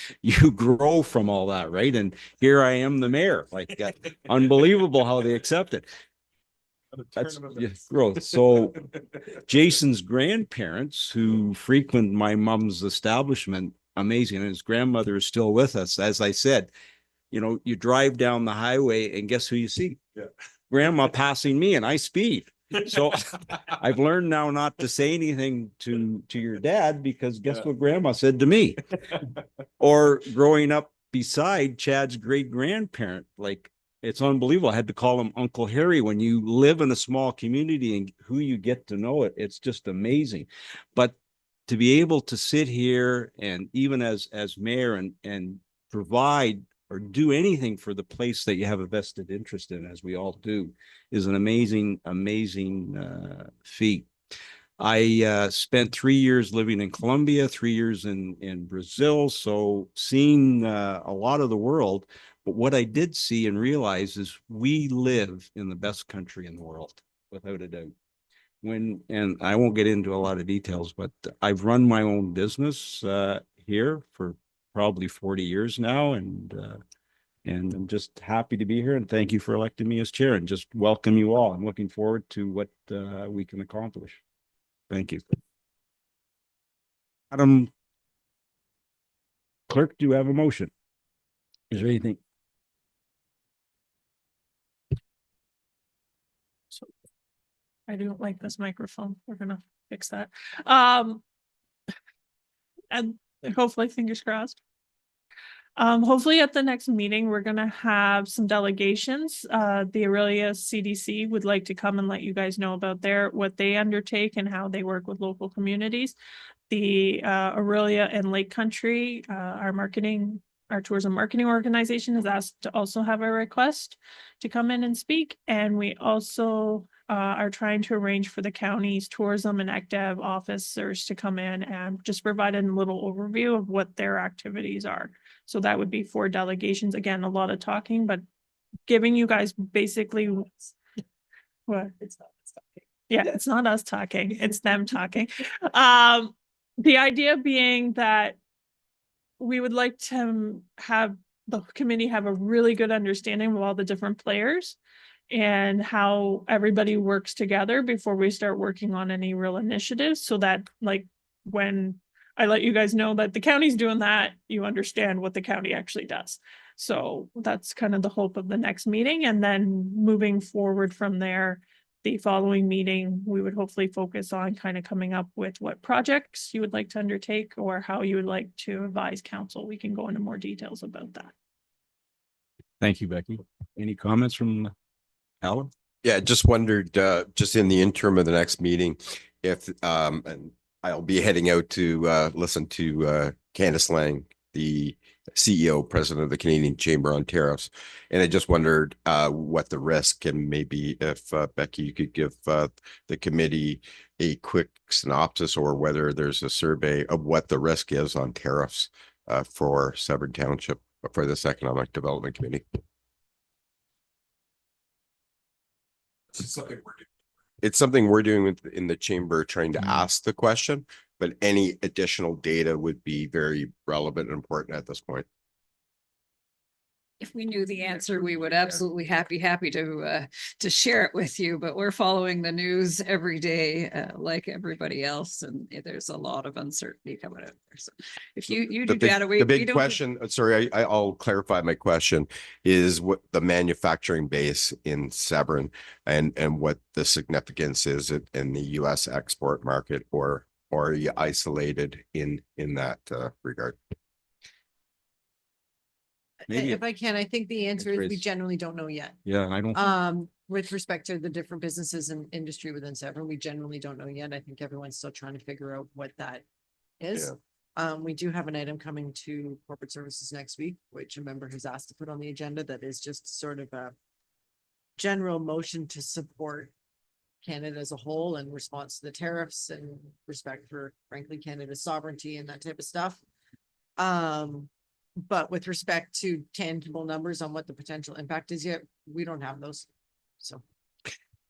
grow from all that, right? And here I am, the mayor. Like unbelievable how they accept it. That's growth. So Jason's grandparents, who frequent my mom's establishment, amazing. And his grandmother is still with us. As I said, you know, you drive down the highway and guess who you see? Yeah. grandma passing me and I speed. So I've learned now not to say anything to your dad, because guess what grandma said to me? Or growing up beside Chad's great grandparent, like, it's unbelievable. I had to call him Uncle Harry. When you live in a small community and who you get to know it, it's just amazing. But to be able to sit here and even as mayor and provide or do anything for the place that you have a vested interest in, as we all do, is an amazing feat. I spent 3 years living in Colombia, 3 years in Brazil, so seeing a lot of the world. But what I did see and realize is we live in the best country in the world, without a doubt. And I won't get into a lot of details, but I've run my own business here for probably 40 years now, and I'm just happy to be here, and thank you for electing me as chair, and just welcome you all. I'm looking forward to what we can accomplish. Thank you. Madam Clerk, do you have a motion? Is there anything? I don't like this microphone. We're gonna fix that. And hopefully, fingers crossed. Hopefully at the next meeting, we're gonna have some delegations. The Aurelia CDC would like to come and let you guys know about what they undertake and how they work with local communities. The Aurelia and Lake Country, our tourism marketing organization has asked to also have a request to come in and speak. And we also are trying to arrange for the county's tourism and ACDEV officers to come in and just provide a little overview of what their activities are. So that would be 4 delegations. Again, a lot of talking, but giving you guys basically what? It's not us talking. Yeah, it's not us talking. It's them talking. The idea being that we would like to have the committee have a really good understanding of all the different players and how everybody works together before we start working on any real initiatives, so that, like, when I let you guys know that the county's doing that, you understand what the county actually does. So that's kind of the hope of the next meeting. And then moving forward from there, the following meeting, we would hopefully focus on kind of coming up with what projects you would like to undertake or how you would like to advise council. We can go into more details about that. Thank you, Becky. Any comments from Alan? Yeah, just wondered, just in the interim of the next meeting, if, and I'll be heading out to listen to Candice Lang, the CEO, president of the Canadian Chamber on tariffs. And I just wondered what the risk, and maybe if Becky, you could give the committee a quick synopsis, or whether there's a survey of what the risk is on tariffs for Severn Township, for this Economic Development Committee. It's something we're doing in the chamber, trying to ask the question, but any additional data would be very relevant and important at this point. If we knew the answer, we would absolutely happy to share it with you, but we're following the news every day, like everybody else, and there's a lot of uncertainty coming out there. So if you do data, the big question, sorry, I'll clarify my question, is what the manufacturing base in Severn and what the significance is in the US export market, or are you isolated in that regard? Maybe If I can, I think the answer is we Grace. generally don't know yet. Yeah, I don't. With respect to the different businesses and industry within Severn, we generally don't know yet. I think everyone's still trying to figure out what that is. We do have an item coming to corporate services next week, which a member has asked to put on the agenda. That is just sort of a general motion to support Canada as a whole in response to the tariffs and respect for, frankly, Canada's sovereignty and that type of stuff. But with respect to tangible numbers on what the potential impact is yet, we don't have those. So,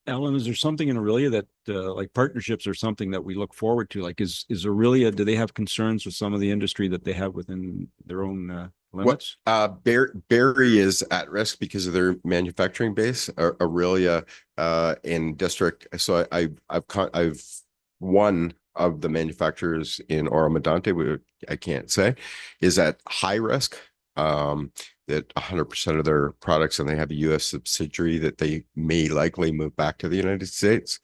Alan, is there something in Aurelia that like partnerships or something that we look forward to? Like, is Aurelia, do they have concerns with some of the industry that they have within their own limits? Barrie is at risk because of their manufacturing base. Aurelia in district. So I've one of the manufacturers in Oro Medonte, I can't say, is at high risk. that 100% of their products, and they have a US subsidiary that they may likely move back to the United States.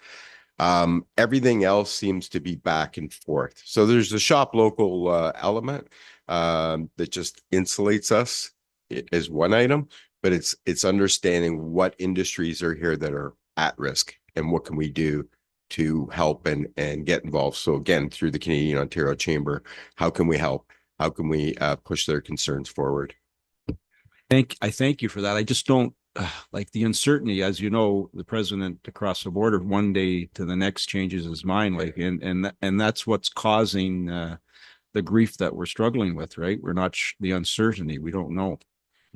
Everything else seems to be back and forth. So there's the shop local element that just insulates us is one item, but it's understanding what industries are here that are at risk and what can we do to help and get involved. So again, through the Canadian Ontario Chamber, how can we help? How can we push their concerns forward? I thank you for that. I just don't like the uncertainty, as you know, the president across the border one day to the next changes his mind, like, and that's what's causing the grief that we're struggling with, right? We're not the uncertainty. We don't know.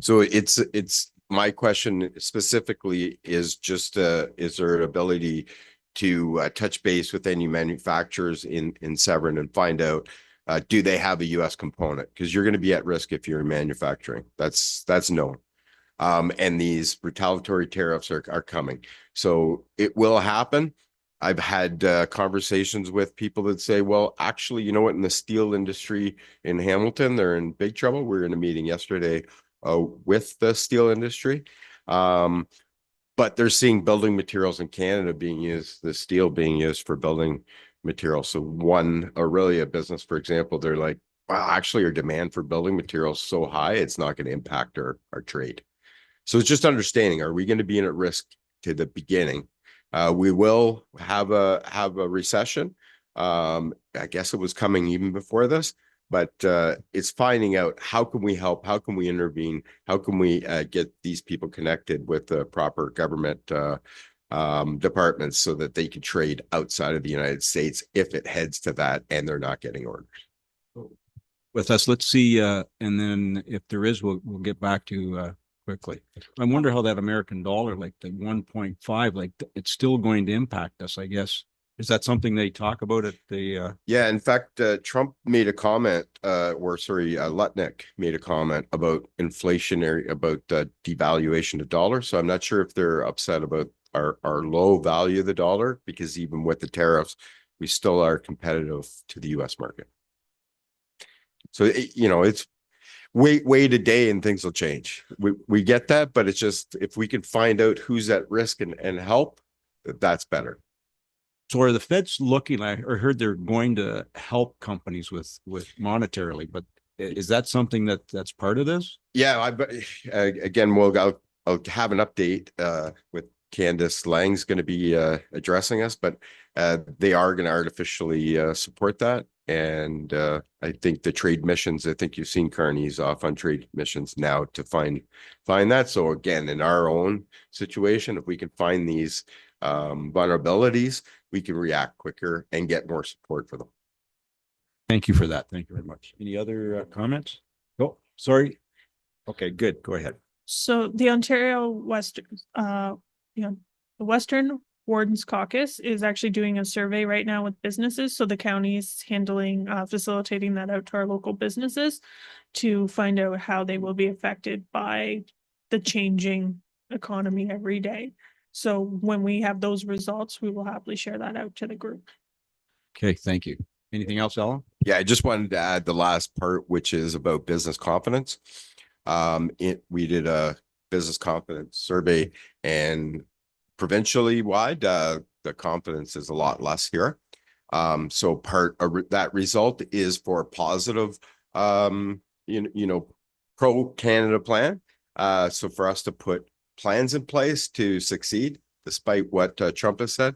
So it's my question specifically is just is there an ability to touch base with any manufacturers in Severn and find out do they have a US component? Because you're going to be at risk if you're in manufacturing. That's known. And these retaliatory tariffs are coming. So it will happen. I've had conversations with people that say, well, actually, you know what, in the steel industry in Hamilton, they're in big trouble. We were in a meeting yesterday with the steel industry. But they're seeing building materials in Canada being used, the steel being used for building materials. So really a business, for example, they're like, well, actually our demand for building materials is so high, it's not going to impact our trade. So it's just understanding, are we going to be in at risk to the beginning? We will have a recession. I guess it was coming even before this, but it's finding out how can we help? How can we intervene? How can we get these people connected with the proper government departments so that they can trade outside of the United States if it heads to that and they're not getting orders. With us, let's see, and then if there is, we'll get back to quickly. I wonder how that American dollar, like the 1.5, like it's still going to impact us, I guess. Is that something they talk about at the Yeah, in fact, Trump made a comment, Lutnick made a comment about inflationary, about devaluation of dollar. So I'm not sure if they're upset about our low value of the dollar, because even with the tariffs, we still are competitive to the US market. So, it's wait a day and things will change. We get that, but it's just, if we can find out who's at risk and help, that's better. So are the feds looking, I heard they're going to help companies with monetarily, but is that something that's part of this? Yeah, again, I'll have an update with Candace Lang's going to be addressing us, but they are going to artificially support that. And I think the trade missions, I think you've seen Carney's off on trade missions now to find that. So again, in our own situation, if we can find these vulnerabilities, we can react quicker and get more support for them. Thank you for that. Thank you very much. Any other comments? Oh, sorry. Okay, good. Go ahead. So the Ontario Western, the Western Wardens Caucus is actually doing a survey right now with businesses. So the county is handling, facilitating that out to our local businesses to find out how they will be affected by the changing economy every day. So when we have those results, we will happily share that out to the group. Okay, thank you. Anything else, Alan? Yeah, I just wanted to add the last part, which is about business confidence. We did a business confidence survey, and provincially wide, the confidence is a lot less here. So part of that result is for positive, pro Canada plan. So for us to put plans in place to succeed, despite what Trump has said,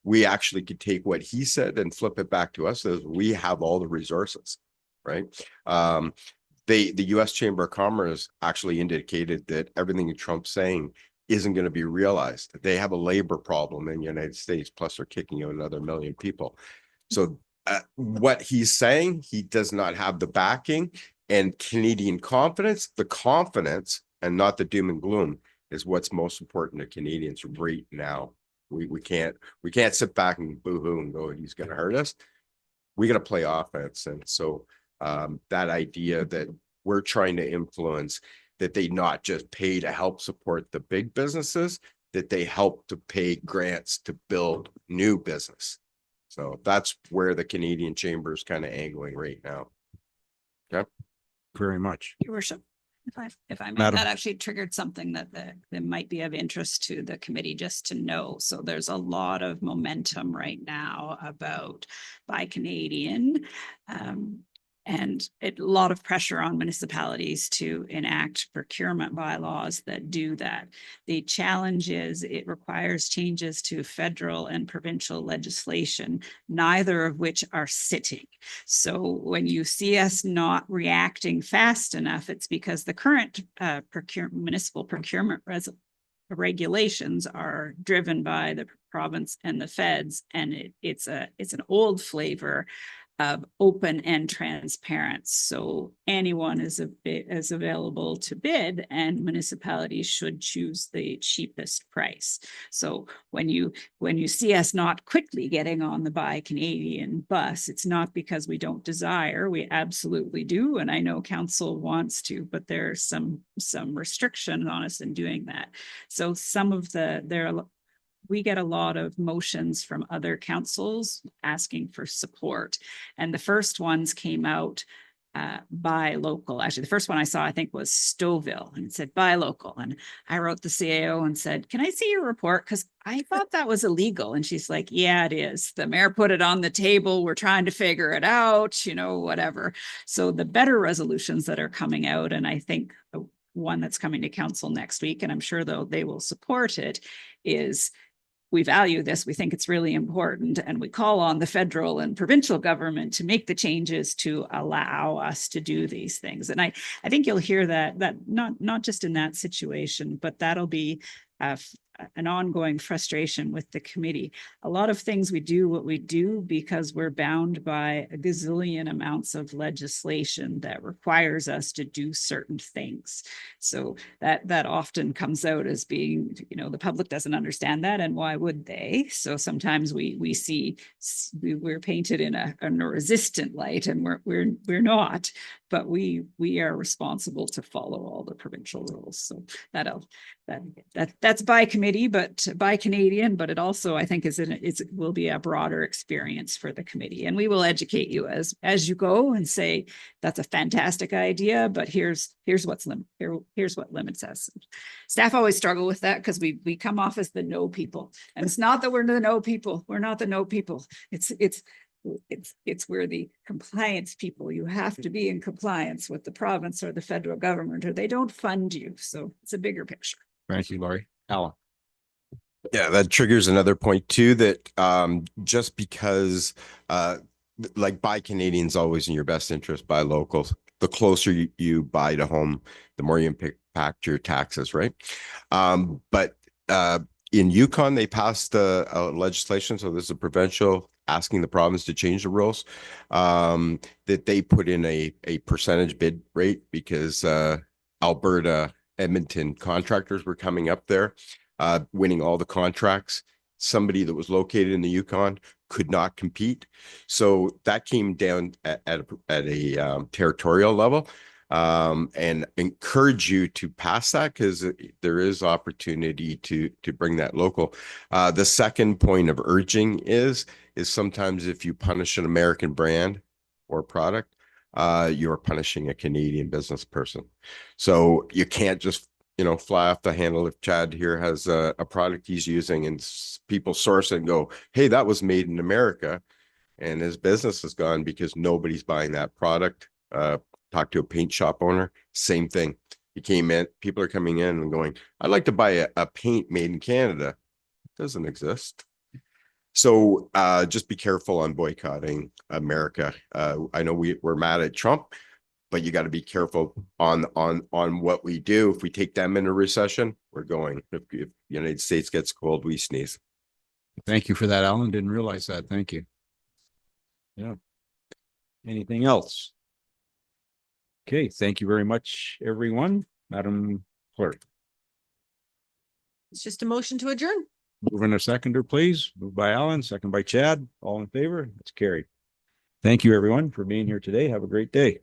we actually could take what he said and flip it back to us, as we have all the resources, right? The U.S. Chamber of Commerce actually indicated that everything Trump's saying isn't going to be realized. They have a labor problem in the United States, plus they're kicking out another 1 million people. So what he's saying, he does not have the backing, and Canadian confidence, the confidence and not the doom and gloom, is what's most important to Canadians right now. We can't sit back and boo-hoo and go, he's going to hurt us. We got to play offense. And so that idea that we're trying to influence, that they not just pay to help support the big businesses, that they help to pay grants to build new business. So that's where the Canadian Chamber is kind of angling right now. Okay. Very much. Your worship. If I may, Madam. that actually triggered something that might be of interest to the committee just to know. So there's a lot of momentum right now about Buy Canadian. And a lot of pressure on municipalities to enact procurement bylaws that do that. The challenge is it requires changes to federal and provincial legislation, neither of which are sitting. So when you see us not reacting fast enough, it's because the current municipal procurement regulations are driven by the province and the feds, and it's an old flavor of open and transparent. So anyone is available to bid, and municipalities should choose the cheapest price. So when you see us not quickly getting on the Buy Canadian bus, it's not because we don't desire, we absolutely do. And I know council wants to, but there's some restriction on us in doing that. So we get a lot of motions from other councils asking for support. And the first ones came out buy local. Actually, the first one I saw, I think, was Stouffville, and it said buy local. And I wrote the CAO and said, can I see your report? Because I thought that was illegal. And she's like, yeah, it is. The mayor put it on the table. We're trying to figure it out, whatever. So the better resolutions that are coming out, and I think one that's coming to council next week, and I'm sure they will support it, is we value this, we think it's really important, and we call on the federal and provincial government to make the changes to allow us to do these things. And I think you'll hear that not just in that situation, but that'll be an ongoing frustration with the committee. A lot of things we do what we do because we're bound by a gazillion amounts of legislation that requires us to do certain things. So that often comes out as being, the public doesn't understand that, and why would they? So sometimes we see we're painted in a resistant light, and we're not, but we are responsible to follow all the provincial rules. So that's by committee, but by Canadian, but it also, I think, will be a broader experience for the committee. And we will educate you as you go and say, that's a fantastic idea, but here's what limits us. Staff always struggle with that because we come off as the no people. And it's not that we're the no people. We're not the no people. It's we're the compliance people. You have to be in compliance with the province or the federal government, or they don't fund you. So it's a bigger picture. Thank you, Laurie. Alan. Yeah, that triggers another point too, that just because like Buy Canadian's always in your best interest, buy local. The closer you buy to home, the more you impact your taxes, right? But in Yukon, they passed legislation, so this is a provincial asking the province to change the rules, that they put in a percentage bid rate because Alberta, Edmonton contractors were coming up there, winning all the contracts. Somebody that was located in the Yukon could not compete. So that came down at a territorial level, and encourage you to pass that because there is opportunity to bring that local. The second point of urging is sometimes if you punish an American brand or product, you're punishing a Canadian business person. So you can't just fly off the handle. If Chad here has a product he's using and people source it and go, hey, that was made in America, and his business is gone because nobody's buying that product. Talk to a paint shop owner, same thing. He came in, people are coming in and going, I'd like to buy a paint made in Canada. It doesn't exist. So just be careful on boycotting America. I know we're mad at Trump, but you got to be careful on what we do. If we take them into recession, we're going. If the United States gets cold, we sneeze. Thank you for that, Alan. Didn't realize that. Thank you. Yeah. Anything else? Okay, thank you very much, everyone. Madam Clerk. It's just a motion to adjourn. Move in a seconder, please. Moved by Alan, second by Chad. All in favor? It's carried. Thank you, everyone, for being here today. Have a great day.